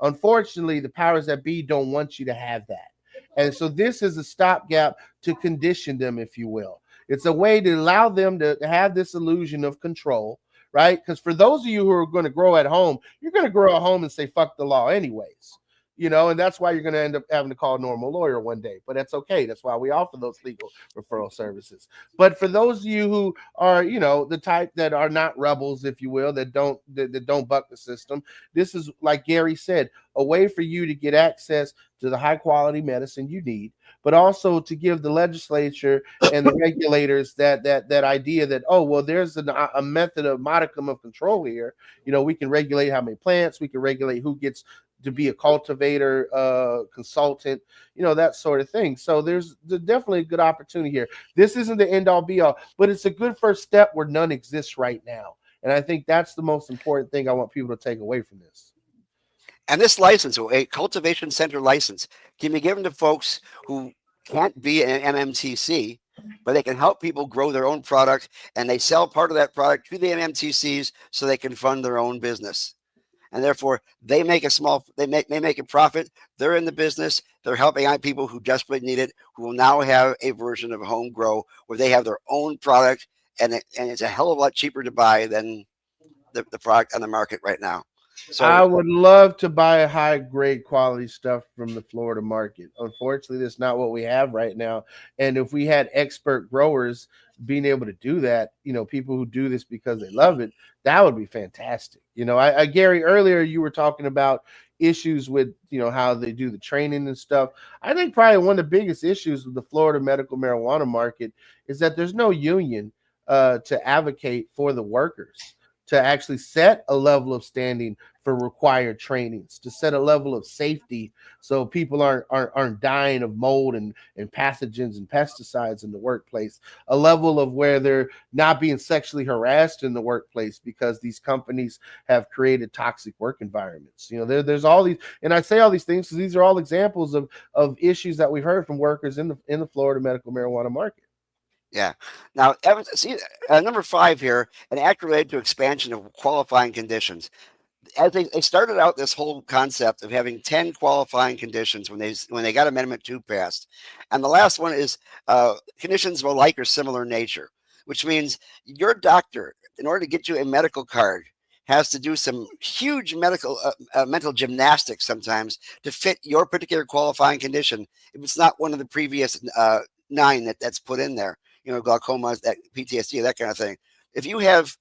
Unfortunately, the powers that be don't want you to have that. And so this is a stopgap to condition them, if you will. It's a way to allow them to have this illusion of control, right? Because for those of you who are going to grow at home, you're going to grow at home and say, fuck the law anyways. And that's why you're going to end up having to call a normal lawyer one day. But that's okay. That's why we offer those legal referral services. But for those of you who are, the type that are not rebels, if you will, that don't buck the system, this is, like Gary said, a way for you to get access to the high quality medicine you need, but also to give the legislature and the regulators that idea that, oh, well, there's a method of modicum of control here. We can regulate how many plants, we can regulate who gets to be a cultivator, consultant, that sort of thing. So there's definitely a good opportunity here. This isn't the end all be all, but it's a good first step where none exists right now. And I think that's the most important thing I want people to take away from this. And this license, a cultivation center license, can be given to folks who can't be an MMTC, but they can help people grow their own product, and they sell part of that product to the MMTCs so they can fund their own business. And therefore, they make a profit. They're in the business. They're helping out people who desperately need it, who will now have a version of home grow where they have their own product, and it's a hell of a lot cheaper to buy than the product on the market right now. So I would love to buy high grade quality stuff from the Florida market. Unfortunately, that's not what we have right now. And if we had expert growers being able to do that, people who do this because they love it, that would be fantastic. Gary, earlier you were talking about issues with, how they do the training and stuff. I think probably one of the biggest issues with the Florida medical marijuana market is that there's no union to advocate for the workers, to actually set a level of standing for required trainings, to set a level of safety so people aren't dying of mold and pathogens and pesticides in the workplace, a level of where they're not being sexually harassed in the workplace because these companies have created toxic work environments. There's all these, and I say all these things because these are all examples of issues that we've heard from workers in the Florida medical marijuana market. Yeah. Now, see, number 5 here, an act related to expansion of qualifying conditions. As they started out this whole concept of having 10 qualifying conditions when they got Amendment 2 passed, and the last one is conditions of a like or similar nature. which means your doctor, in order to get you a medical card, has to do some huge mental gymnastics sometimes to fit your particular qualifying condition. If it's not one of the previous 9 that's put in there, glaucoma, that PTSD, that kind of thing. If you have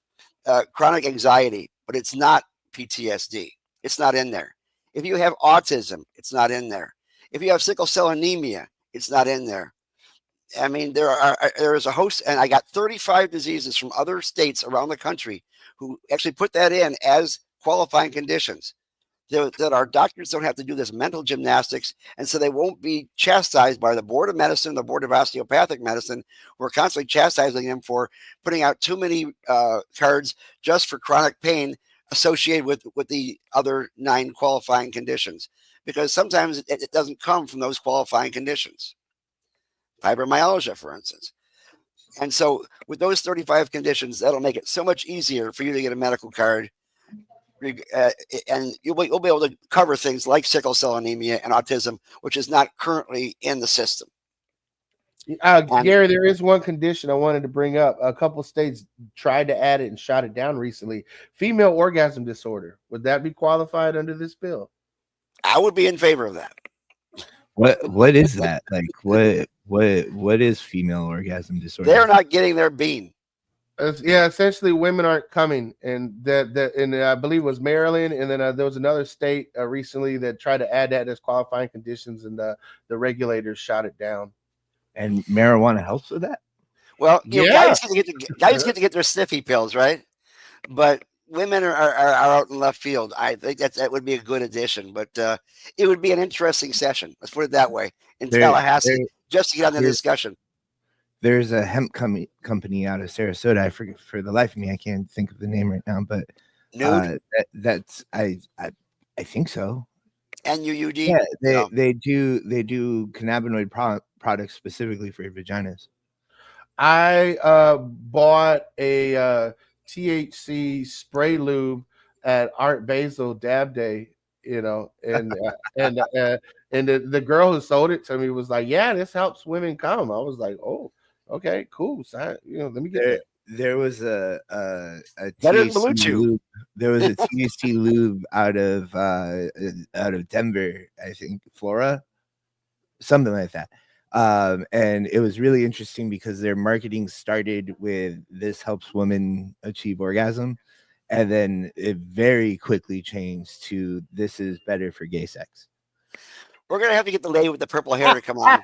chronic anxiety, but it's not PTSD, it's not in there. If you have autism, it's not in there. If you have sickle cell anemia, it's not in there. I mean, there is a host, and I got 35 diseases from other states around the country who actually put that in as qualifying conditions, that our doctors don't have to do this mental gymnastics, and so they won't be chastised by the Board of Medicine, the Board of Osteopathic Medicine. We're constantly chastising them for putting out too many cards just for chronic pain associated with the other 9 qualifying conditions, because sometimes it doesn't come from those qualifying conditions. Fibromyalgia, for instance. And so with those 35 conditions, that'll make it so much easier for you to get a medical card. And you'll be able to cover things like sickle cell anemia and autism, which is not currently in the system. Gary, there is one condition I wanted to bring up. A couple states tried to add it and shot it down recently. Female orgasm disorder. Would that be qualified under this bill? I would be in favor of that. What is that? Like what is female orgasm disorder? They're not getting their bean. Yeah, essentially women aren't coming, and and I believe it was Maryland, and then there was another state recently that tried to add that as qualifying conditions, and the regulators shot it down. And marijuana helps with that? Well, guys get to get their sniffy pills, right? But women are out in left field. I think that would be a good addition, but it would be an interesting session. Let's put it that way in Tallahassee, just to get on the discussion. There's a hemp company out of Sarasota. I forget, for the life of me, I can't think of the name right now, but that's I think so. NUUD. Yeah, they do cannabinoid products specifically for vaginas. I bought a THC spray lube at Art Basel Dab Day, and the girl who sold it to me was like, "Yeah, this helps women come." I was like, "Oh, okay, cool." So, let me get that. There was a THC lube. There was a THC lube out of Denver, I think, Florida, something like that. And it was really interesting because their marketing started with "this helps women achieve orgasm," and then it very quickly changed to "this is better for gay sex." We're gonna have to get the lady with the purple hair to come on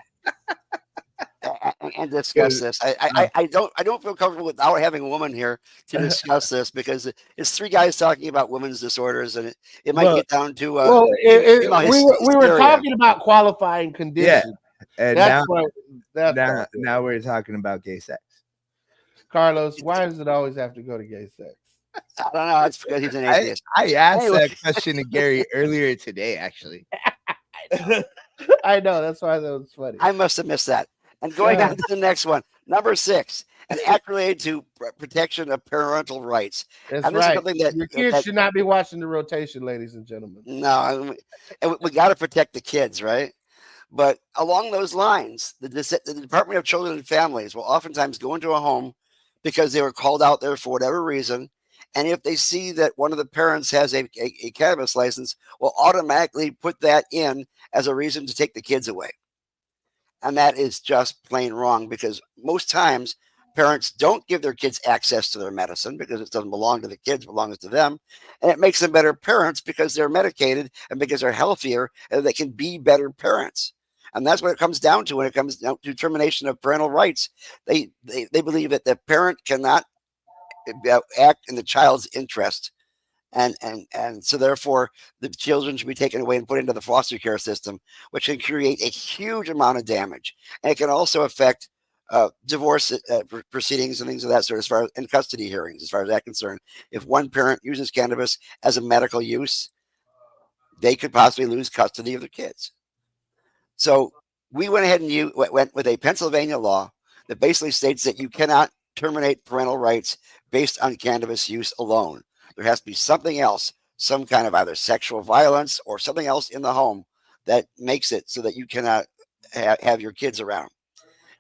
and discuss this. I don't feel comfortable without having a woman here to discuss this, because it's 3 guys talking about women's disorders, and it might get down to we were talking about qualifying conditions. Yeah. And now we're talking about gay sex. Carlos, why does it always have to go to gay sex? I don't know. It's because he's an atheist. I asked that question to Gary earlier today, actually. I know. That's why that was funny. I must have missed that. And going on to the next one, number 6, an act related to protection of parental rights. That's right. Your kids should not be watching the rotation, ladies and gentlemen. No, we got to protect the kids, right? But along those lines, the Department of Children and Families will oftentimes go into a home because they were called out there for whatever reason. And if they see that one of the parents has a cannabis license, will automatically put that in as a reason to take the kids away. And that is just plain wrong, because most times parents don't give their kids access to their medicine because it doesn't belong to the kids, it belongs to them. And it makes them better parents because they're medicated and because they're healthier and they can be better parents. And that's what it comes down to when it comes down to termination of parental rights. They believe that the parent cannot act in the child's interest. And so therefore the children should be taken away and put into the foster care system, which can create a huge amount of damage. And it can also affect divorce proceedings and things of that sort, as far as in custody hearings, as far as that's concerned. If one parent uses cannabis as a medical use, they could possibly lose custody of their kids. So we went ahead and went with a Pennsylvania law that basically states that you cannot terminate parental rights based on cannabis use alone. There has to be something else, some kind of either sexual violence or something else in the home that makes it so that you cannot have your kids around.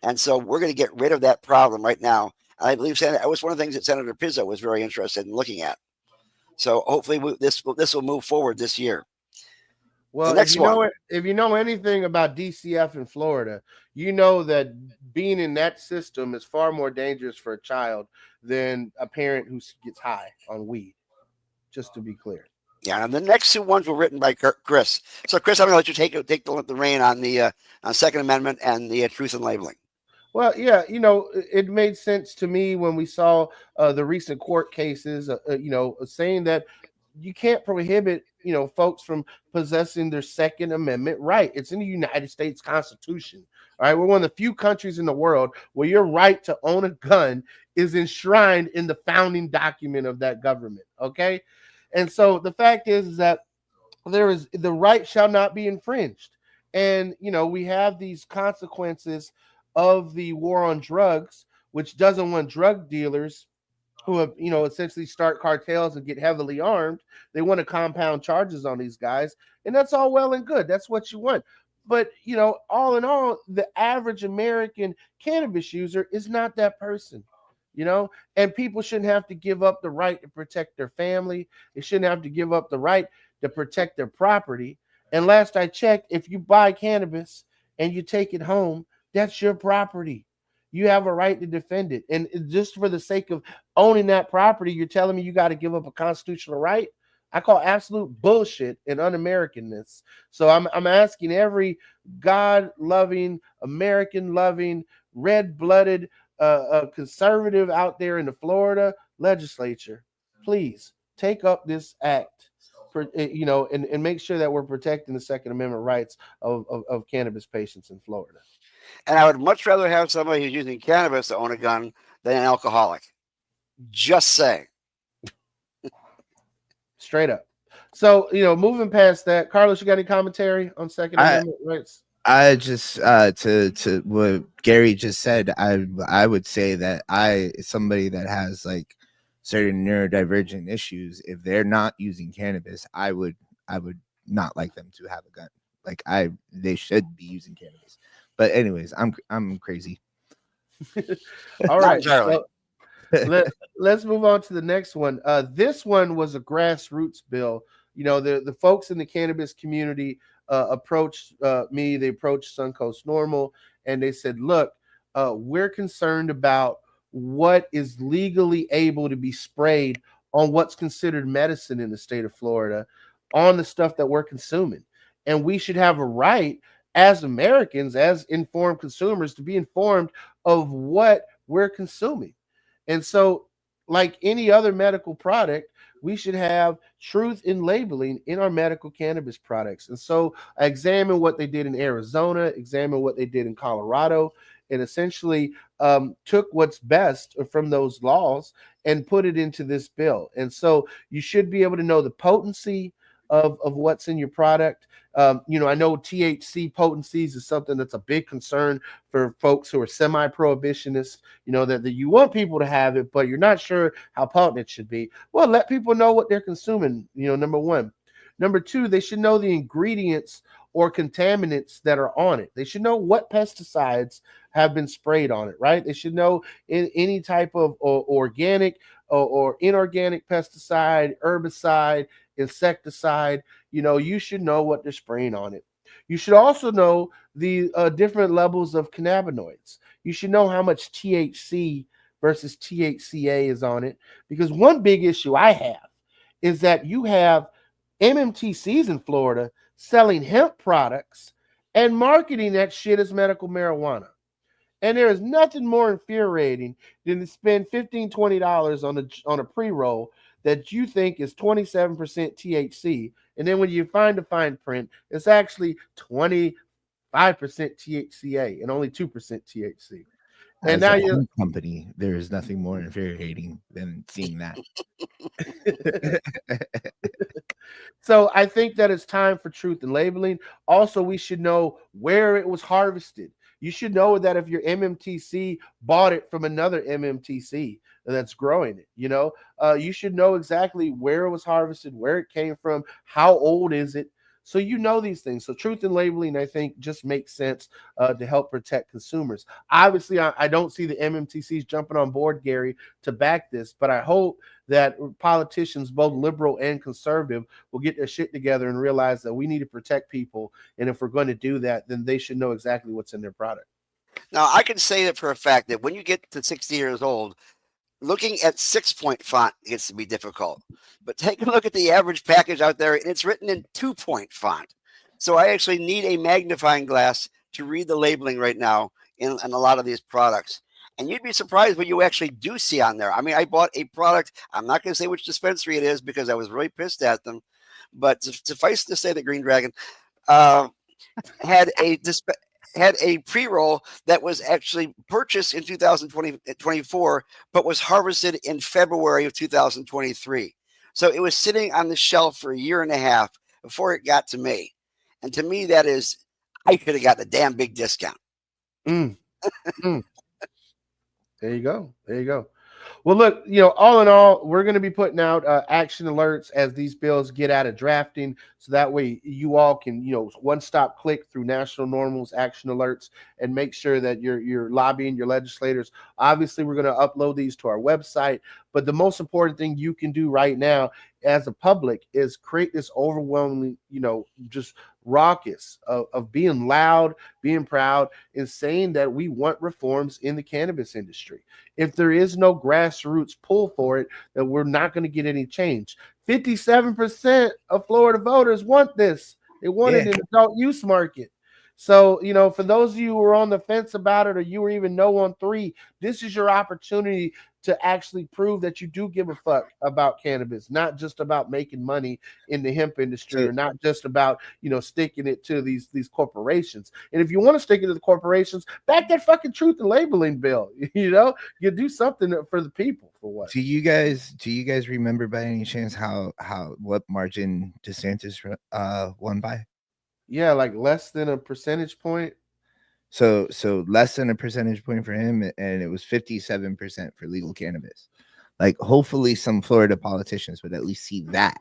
And so we're going to get rid of that problem right now. I believe that was one of the things that Senator Pizzo was very interested in looking at. So hopefully this will move forward this year. Well, the next one. if you know anything about DCF in Florida, you know that being in that system is far more dangerous for a child than a parent who gets high on weed. Just to be clear. Yeah, and the next two ones were written by Chris. So, Chris, I'm going to let you take the reign on the on Second Amendment and the truth in labeling. Well, yeah, it made sense to me when we saw the recent court cases, saying that you can't prohibit, folks from possessing their Second Amendment right. It's in the United States Constitution. All right. We're one of the few countries in the world where your right to own a gun is enshrined in the founding document of that government. Okay. And so the fact is that the right shall not be infringed. And, we have these consequences of the war on drugs, which doesn't want drug dealers who have, essentially start cartels and get heavily armed. They want to compound charges on these guys. And that's all well and good. That's what you want. But, all in all, the average American cannabis user is not that person, and people shouldn't have to give up the right to protect their family. They shouldn't have to give up the right to protect their property. And last I checked, if you buy cannabis and you take it home, that's your property. You have a right to defend it. And just for the sake of owning that property, you're telling me you got to give up a constitutional right? I call absolute bullshit and un-Americanness. So I'm asking every God-loving, American-loving, red-blooded conservative out there in the Florida legislature, please take up this act, and make sure that we're protecting the Second Amendment rights of cannabis patients in Florida. And I would much rather have somebody who's using cannabis to own a gun than an alcoholic. Just saying. Straight up. So, moving past that, Carlos, you got any commentary on Second Amendment rights? I just to what Gary just said, I would say that somebody that has like certain neurodivergent issues, if they're not using cannabis, I would not like them to have a gun. Like they should be using cannabis. But anyways, I'm crazy. All right. So let's move on to the next one. This one was a grassroots bill. The folks in the cannabis community approached me. They approached Suncoast Normal, and they said, look, we're concerned about what is legally able to be sprayed on what's considered medicine in the state of Florida on the stuff that we're consuming. And we should have a right as Americans, as informed consumers, to be informed of what we're consuming. And so, like any other medical product, we should have truth in labeling in our medical cannabis products. And so I examined what they did in Arizona, examined what they did in Colorado, and essentially took what's best from those laws and put it into this bill. And so you should be able to know the potency of what's in your product. I know THC potencies is something that's a big concern for folks who are semi-prohibitionists, that you want people to have it, but you're not sure how potent it should be. Well, let people know what they're consuming, number one. Number two, they should know the ingredients or contaminants that are on it. They should know what pesticides have been sprayed on it, right? They should know any type of organic or inorganic pesticide, herbicide, insecticide. You should know what they're spraying on it. You should also know the different levels of cannabinoids. You should know how much THC versus THCA is on it, because one big issue I have is that you have MMTCs in Florida selling hemp products and marketing that shit as medical marijuana. And there is nothing more infuriating than to spend $15, $20 on a pre-roll that you think is 27% THC. And then when you find the fine print, it's actually 25% THCA and only 2% THC. And As now company, there is nothing more infuriating than seeing that. So I think that it's time for truth in labeling. Also, we should know where it was harvested. You should know that if your MMTC bought it from another MMTC that's growing it, you should know exactly where it was harvested, where it came from, how old is it. So these things. So truth in labeling, I think, just makes sense to help protect consumers. Obviously, I don't see the MMTCs jumping on board, Gary, to back this, but I hope that politicians, both liberal and conservative, will get their shit together and realize that we need to protect people. And if we're going to do that, then they should know exactly what's in their product. Now, I can say that for a fact that when you get to 60 years old, looking at 6-point font gets to be difficult. But take a look at the average package out there, and it's written in 2-point font. So I actually need a magnifying glass to read the labeling right now in a lot of these products. And you'd be surprised what you actually do see on there. I mean, I bought a product. I'm not going to say which dispensary it is because I was really pissed at them. But suffice to say, the Green Dragon had a pre-roll that was actually purchased in 2024, but was harvested in February of 2023. So it was sitting on the shelf for a year and a half before it got to me. And to me, that is, I could have got a damn big discount. Mm. There you go. There you go. Well, look, all in all, we're going to be putting out action alerts as these bills get out of drafting. So that way you all can, one-stop click through national normals, action alerts, and make sure that you're lobbying your legislators. Obviously, we're going to upload these to our website. But the most important thing you can do right now as a public is create this overwhelmingly, just raucous of being loud, being proud, and saying that we want reforms in the cannabis industry. If there is no grassroots pull for it, then we're not going to get any change. 57% of Florida voters want this. They want it in the adult use market. So, for those of you who are on the fence about it, or you were even no on 3, this is your opportunity to actually prove that you do give a fuck about cannabis, not just about making money in the hemp industry, or not just about, sticking it to these corporations. And if you want to stick it to the corporations, back that fucking truth and labeling bill. You do something for the people. For what? Do you guys remember by any chance what margin DeSantis won by? Yeah, like less than a percentage point. So less than a percentage point for him, and it was 57% for legal cannabis. Like, hopefully some Florida politicians would at least see that.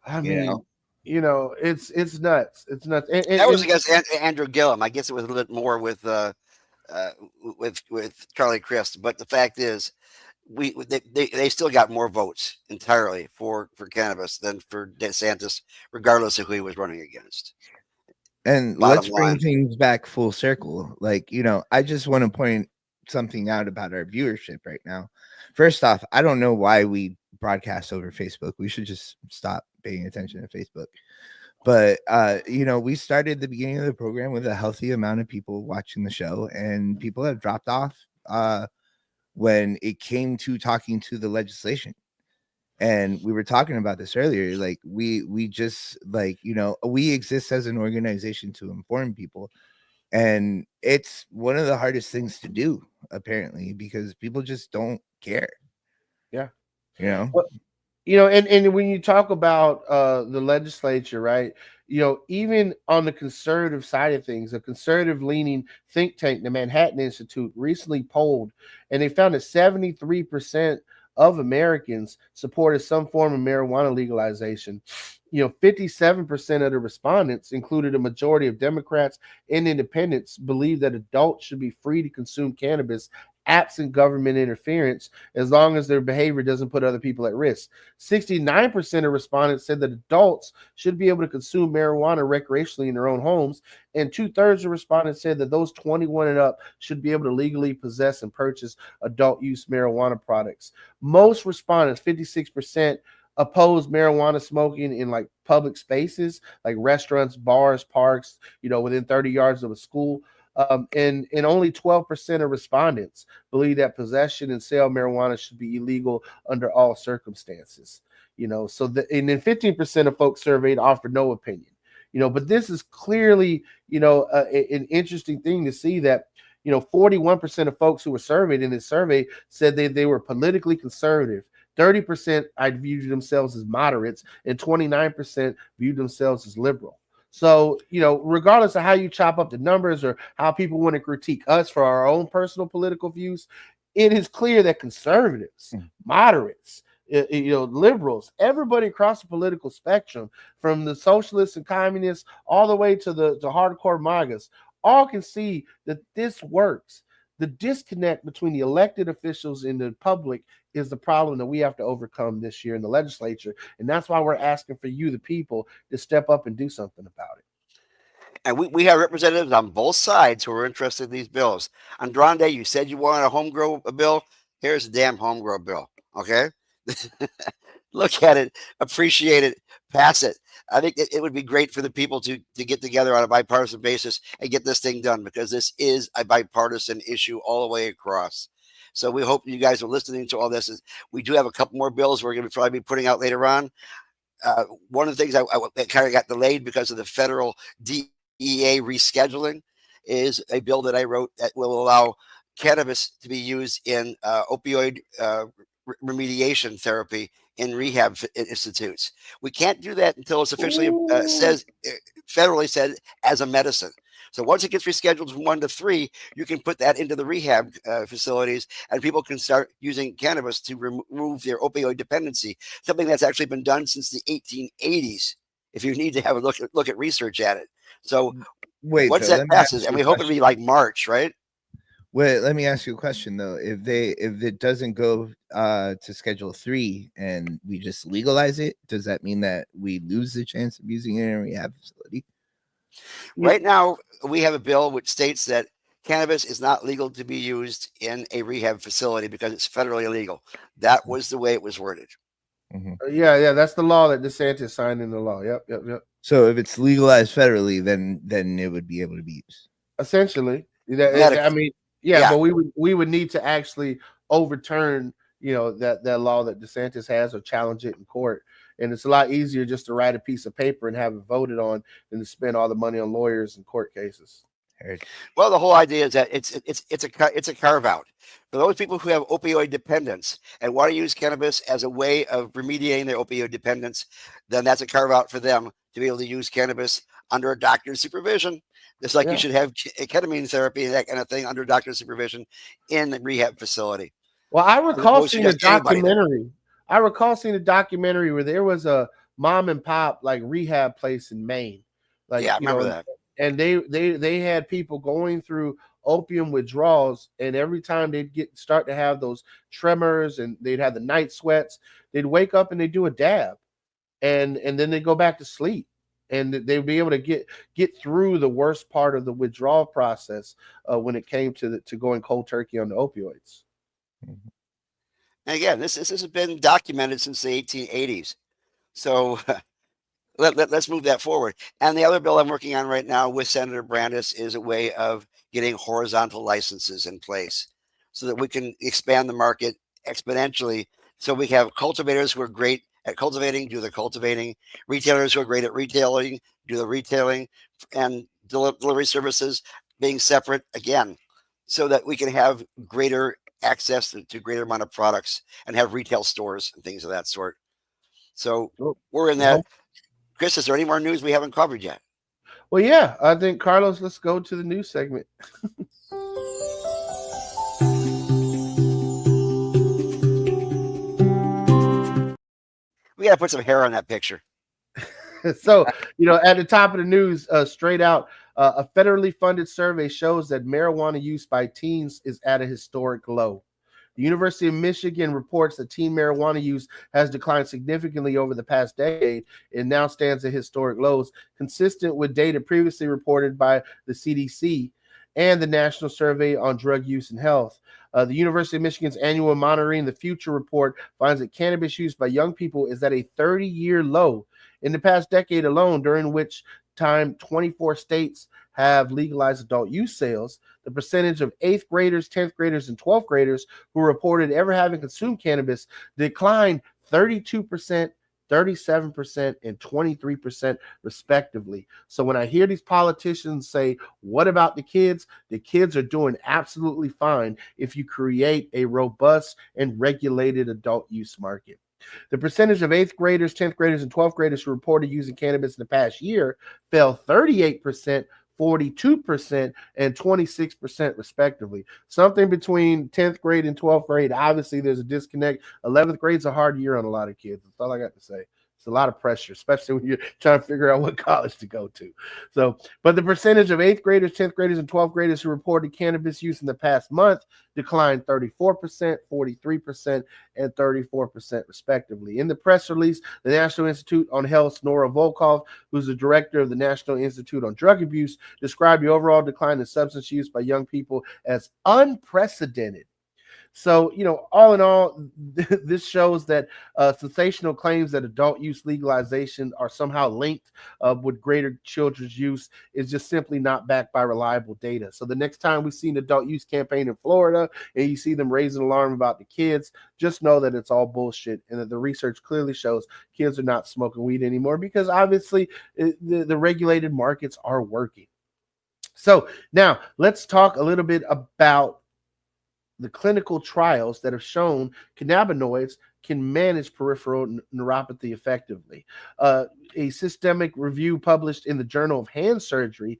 I mean, it's nuts. It's nuts. That was against Andrew Gillum. I guess it was a little bit more with Charlie Crist, but the fact is, they still got more votes entirely for cannabis than for DeSantis, regardless of who he was running against. And let's bring things back full circle. Like, I just want to point something out about our viewership right now. First off, I don't know why we broadcast over Facebook. We should just stop paying attention to Facebook. But, we started the beginning of the program with a healthy amount of people watching the show, and people have dropped off when it came to talking to the legislation. And we were talking about this earlier. Like, we just, we exist as an organization to inform people. And it's one of the hardest things to do, apparently, because people just don't care. Yeah. Well, and when you talk about the legislature, right, even on the conservative side of things, a conservative leaning think tank, the Manhattan Institute, recently polled, and they found that 73% of Americans supported some form of marijuana legalization. 57% of the respondents, included a majority of Democrats and independents, believe that adults should be free to consume cannabis absent government interference, as long as their behavior doesn't put other people at risk. 69% of respondents said that adults should be able to consume marijuana recreationally in their own homes, and 2/3 of respondents said that those 21 and up should be able to legally possess and purchase adult use marijuana products. Most respondents, 56%, oppose marijuana smoking in like public spaces, like restaurants, bars, parks, within 30 yards of a school. And only 12% of respondents believe that possession and sale of marijuana should be illegal under all circumstances. And then 15% of folks surveyed offered no opinion. But this is clearly, an interesting thing to see that, 41% of folks who were surveyed in this survey said they were politically conservative. 30% viewed themselves as moderates, and 29% viewed themselves as liberal. So, regardless of how you chop up the numbers or how people want to critique us for our own personal political views, it is clear that conservatives, moderates, liberals, everybody across the political spectrum, from the socialists and communists all the way to the hardcore MAGAs, all can see that this works. The disconnect between the elected officials and the public is the problem that we have to overcome this year in the legislature. And that's why we're asking for you, the people, to step up and do something about it. And we have representatives on both sides who are interested in these bills. Andrade, you said you wanted a home grow bill. Here's a damn home grow bill. Okay. Look at it, appreciate it, pass it. I think it would be great for the people to get together on a bipartisan basis and get this thing done, because this is a bipartisan issue all the way across. So we hope you guys are listening to all this. We do have a couple more bills we're going to probably be putting out later on. One of the things that kind of got delayed because of the federal DEA rescheduling is a bill that I wrote that will allow cannabis to be used in opioid remediation therapy in rehab institutes. We can't do that until it's officially federally said as a medicine. So once it gets rescheduled from 1 to 3, you can put that into the rehab facilities, and people can start using cannabis to remove their opioid dependency, something that's actually been done since the 1880s. If you need to have a look at research at it. So once that passes, and we hope it'll be like March, right? Well, let me ask you a question though. If it doesn't go to Schedule 3 and we just legalize it, does that mean that we lose the chance of using it in a rehab facility? Right now, we have a bill which states that cannabis is not legal to be used in a rehab facility because it's federally illegal. That was the way it was worded. Mm-hmm. Yeah, that's the law that DeSantis signed into law. Yep. So if it's legalized federally, then it would be able to be used. Essentially, I mean. Yeah, but we would need to actually overturn, that law that DeSantis has, or challenge it in court. And it's a lot easier just to write a piece of paper and have it voted on than to spend all the money on lawyers and court cases. Well, the whole idea is that it's a carve out for those people who have opioid dependence and want to use cannabis as a way of remediating their opioid dependence. Then that's a carve out for them to be able to use cannabis under a doctor's supervision. Just like you should have ketamine therapy and that kind of thing under doctor's supervision in the rehab facility. Well, I recall seeing a documentary. Where there was a mom and pop rehab place in Maine. I remember that. And they had people going through opium withdrawals, and every time they'd start to have those tremors and they'd have the night sweats, they'd wake up and they'd do a dab, and then they go back to sleep. And they'd be able to get through the worst part of the withdrawal process when it came to going cold turkey on the opioids. And again, this has been documented since the 1880s. So let's move that forward. And the other bill I'm working on right now with Senator Brandis is a way of getting horizontal licenses in place so that we can expand the market exponentially. So we have cultivators who are great at cultivating, do the cultivating, retailers who are great at retailing, do the retailing, and delivery services being separate again, so that we can have greater access to greater amount of products and have retail stores and things of that sort. So we're in that. Chris, is there any more news we haven't covered yet? Well, yeah, I think, Carlos, let's go to the news segment. We got to put some hair on that picture. So, at the top of the news, straight out, a federally funded survey shows that marijuana use by teens is at a historic low. The University of Michigan reports that teen marijuana use has declined significantly over the past decade and now stands at historic lows, consistent with data previously reported by the CDC and the National Survey on Drug Use and Health. The University of Michigan's annual Monitoring the Future report finds that cannabis use by young people is at a 30-year low. In the past decade alone, during which time 24 states have legalized adult use sales, the percentage of 8th graders, 10th graders, and 12th graders who reported ever having consumed cannabis declined 32%, 37%, and 23% respectively. So when I hear these politicians say, what about the kids? The kids are doing absolutely fine if you create a robust and regulated adult use market. The percentage of 8th graders, 10th graders, and 12th graders who reported using cannabis in the past year fell 38%, 42% and 26% respectively. Something between 10th grade and 12th grade. Obviously, there's a disconnect. 11th grade's a hard year on a lot of kids. That's all I got to say. It's a lot of pressure, especially when you're trying to figure out what college to go to. So, but the percentage of 8th graders, 10th graders, and 12th graders who reported cannabis use in the past month declined 34%, 43%, and 34% respectively. In the press release, the National Institute on Health's Nora Volkov, who's the director of the National Institute on Drug Abuse, described the overall decline in substance use by young people as unprecedented. So, all in all, this shows that sensational claims that adult use legalization are somehow linked with greater children's use is just simply not backed by reliable data. So the next time we see an adult use campaign in Florida and you see them raise an alarm about the kids, just know that it's all bullshit and that the research clearly shows kids are not smoking weed anymore because obviously the regulated markets are working. So now let's talk a little bit about the clinical trials that have shown cannabinoids can manage peripheral neuropathy effectively. A systemic review published in the Journal of Hand Surgery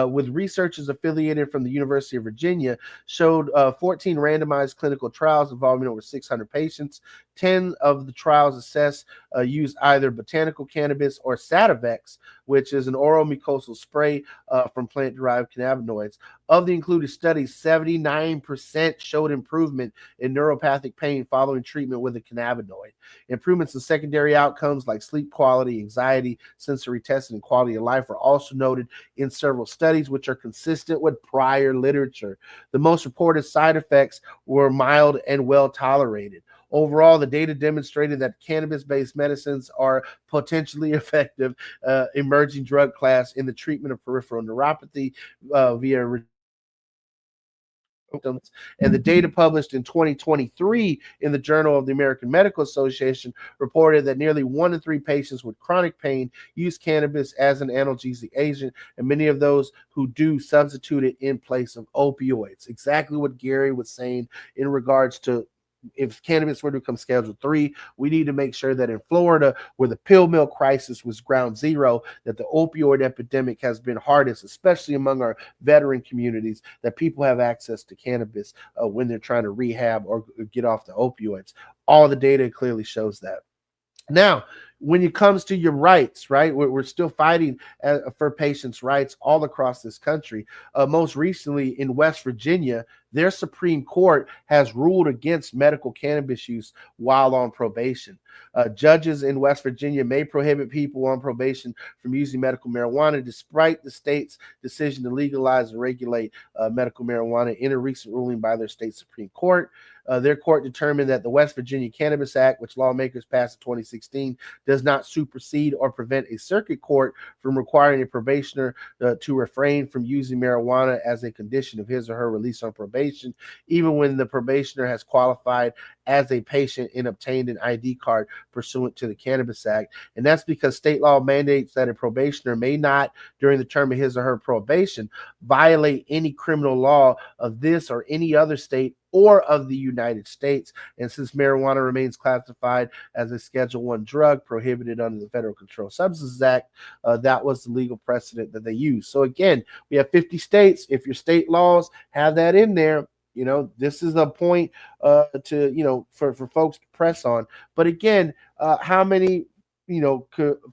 with researchers affiliated from the University of Virginia showed 14 randomized clinical trials involving over 600 patients. 10 of the trials assessed used either botanical cannabis or Sativex, which is an oral mucosal spray from plant-derived cannabinoids. Of the included studies, 79% showed improvement in neuropathic pain following treatment with a cannabinoid. Improvements in secondary outcomes like sleep quality, anxiety, sensory testing, and quality of life are also noted in several studies, which are consistent with prior literature. The most reported side effects were mild and well tolerated. Overall, the data demonstrated that cannabis-based medicines are potentially effective emerging drug class in the treatment of peripheral neuropathy via symptoms. And the data published in 2023 in the Journal of the American Medical Association reported that nearly 1 in 3 patients with chronic pain use cannabis as an analgesic agent, and many of those who do substitute it in place of opioids. Exactly what Gary was saying in regards to if cannabis were to become Schedule 3, we need to make sure that in Florida, where the pill mill crisis was ground zero, that the opioid epidemic has been hardest, especially among our veteran communities, that people have access to cannabis when they're trying to rehab or get off the opioids. All the data clearly shows that. Now, when it comes to your rights, right, we're still fighting for patients' rights all across this country. Most recently in West Virginia, their Supreme Court has ruled against medical cannabis use while on probation. Judges in West Virginia may prohibit people on probation from using medical marijuana despite the state's decision to legalize and regulate medical marijuana in a recent ruling by their state Supreme Court. Their court determined that the West Virginia Cannabis Act, which lawmakers passed in 2016, does not supersede or prevent a circuit court from requiring a probationer to refrain from using marijuana as a condition of his or her release on probation, even when the probationer has qualified as a patient and obtained an ID card pursuant to the Cannabis Act. And that's because state law mandates that a probationer may not, during the term of his or her probation, violate any criminal law of this or any other state or of the United States. And since marijuana remains classified as a Schedule I drug prohibited under the Federal Controlled Substances Act, that was the legal precedent that they used. So again, we have 50 states. If your state laws have that in there, this is a point to, for folks to press on. But again, how many,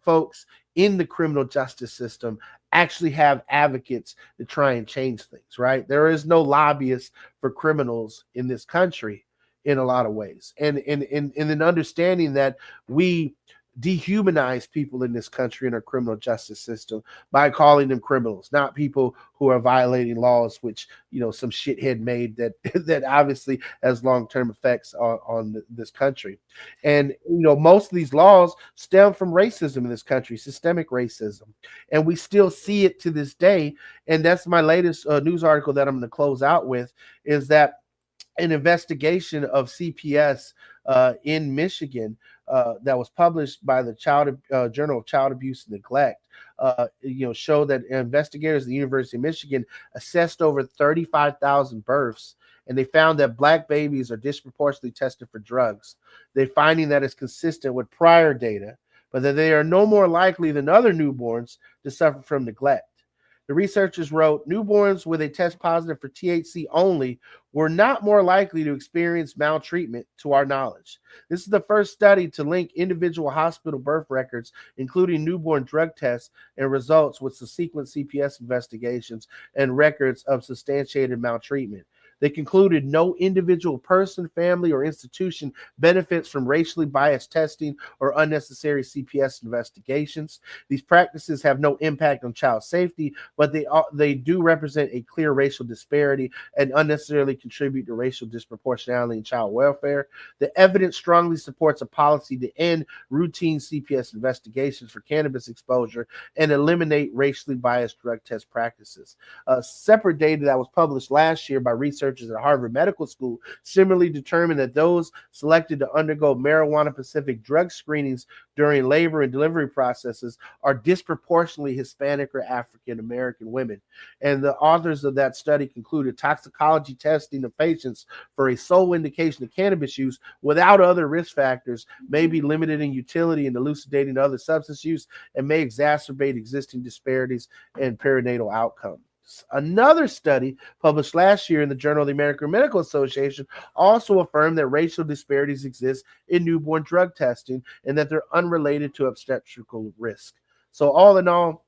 folks in the criminal justice system actually have advocates to try and change things, right? There is no lobbyist for criminals in this country in a lot of ways. And in understanding that we dehumanize people in this country in our criminal justice system by calling them criminals, not people who are violating laws, which, some shithead made that obviously has long-term effects on this country. And, most of these laws stem from racism in this country, systemic racism. And we still see it to this day. And that's my latest news article that I'm going to close out with, is that an investigation of CPS in Michigan that was published by the Journal of Child Abuse and Neglect, showed that investigators at the University of Michigan assessed over 35,000 births, and they found that Black babies are disproportionately tested for drugs. They're finding that is consistent with prior data, but that they are no more likely than other newborns to suffer from neglect. The researchers wrote, newborns with a test positive for THC only were not more likely to experience maltreatment to our knowledge. This is the first study to link individual hospital birth records, including newborn drug tests and results with subsequent CPS investigations and records of substantiated maltreatment. They concluded no individual person, family, or institution benefits from racially biased testing or unnecessary CPS investigations. These practices have no impact on child safety, but they do represent a clear racial disparity and unnecessarily contribute to racial disproportionality in child welfare. The evidence strongly supports a policy to end routine CPS investigations for cannabis exposure and eliminate racially biased drug test practices. Separate data that was published last year by researchers at Harvard Medical School similarly determined that those selected to undergo marijuana-specific drug screenings during labor and delivery processes are disproportionately Hispanic or African American women. And the authors of that study concluded toxicology testing of patients for a sole indication of cannabis use without other risk factors may be limited in utility in elucidating other substance use and may exacerbate existing disparities in perinatal outcomes. Another study published last year in the Journal of the American Medical Association also affirmed that racial disparities exist in newborn drug testing and that they're unrelated to obstetrical risk. So all in all,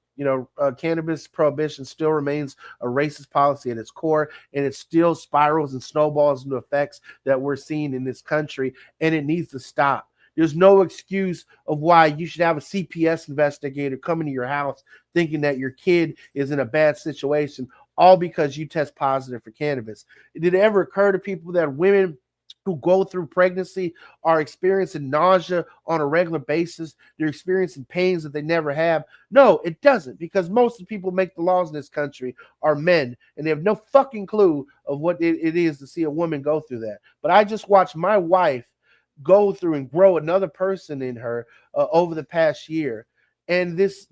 cannabis prohibition still remains a racist policy at its core, and it still spirals and snowballs into effects that we're seeing in this country, and it needs to stop. There's no excuse of why you should have a CPS investigator coming to your house thinking that your kid is in a bad situation, all because you test positive for cannabis. Did it ever occur to people that women who go through pregnancy are experiencing nausea on a regular basis? They're experiencing pains that they never have? No, it doesn't, because most of the people who make the laws in this country are men, and they have no fucking clue of what it is to see a woman go through that. But I just watched my wife go through and grow another person in her over the past year. And this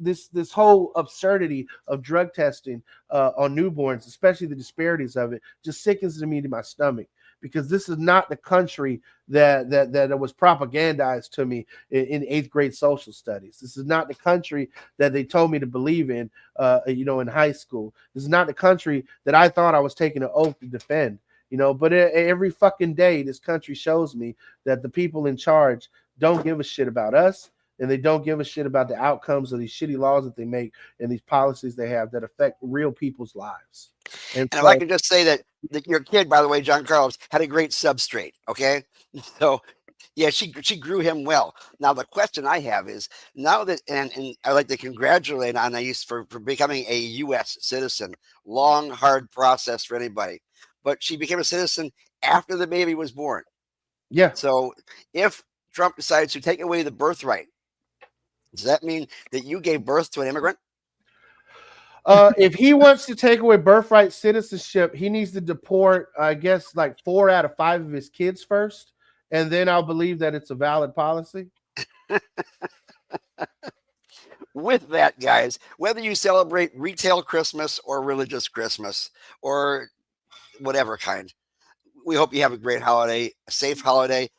whole absurdity of drug testing on newborns, especially the disparities of it, just sickens me to my stomach, because this is not the country that was propagandized to me in 8th grade social studies. This is not the country that they told me to believe in, in high school. This is not the country that I thought I was taking an oath to defend. But every fucking day, this country shows me that the people in charge don't give a shit about us, and they don't give a shit about the outcomes of these shitty laws that they make and these policies they have that affect real people's lives. And if I can just say that your kid, by the way, John Carlos, had a great substrate. Okay, so yeah, she grew him well. Now the question I have is, now that and I like to congratulate Anais for becoming a U.S. citizen. Long, hard process for anybody. But she became a citizen after the baby was born. Yeah. So if Trump decides to take away the birthright, does that mean that you gave birth to an immigrant? If he wants to take away birthright citizenship, he needs to deport, I guess, like 4 out of 5 of his kids first, and then I'll believe that it's a valid policy. With that, guys, whether you celebrate retail Christmas or religious Christmas or whatever kind, we hope you have a great holiday, a safe holiday.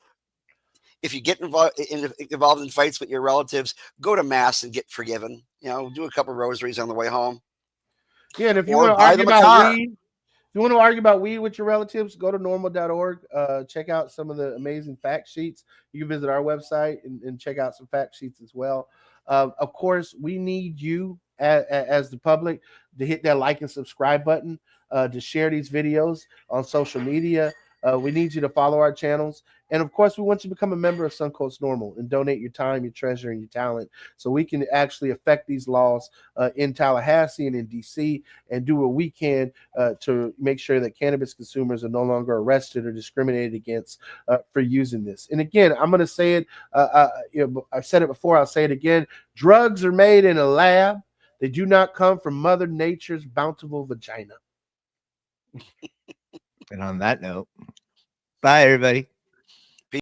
If you get involved in fights with your relatives, go to mass and get forgiven. Do a couple of rosaries on the way home. Yeah, and if you want to argue about weed, if you want to argue about weed with your relatives, go to normal.org. Check out some of the amazing fact sheets. You can visit our website and check out some fact sheets as well. Of course, we need you as the public to hit that like and subscribe button, to share these videos on social media. We need you to follow our channels. And of course, we want you to become a member of Suncoast Normal and donate your time, your treasure, and your talent so we can actually affect these laws in Tallahassee and in DC and do what we can to make sure that cannabis consumers are no longer arrested or discriminated against for using this. And again, I'm going to say it. I've said it before. I'll say it again. Drugs are made in a lab. They do not come from Mother Nature's bountiful vagina. And on that note, bye, everybody.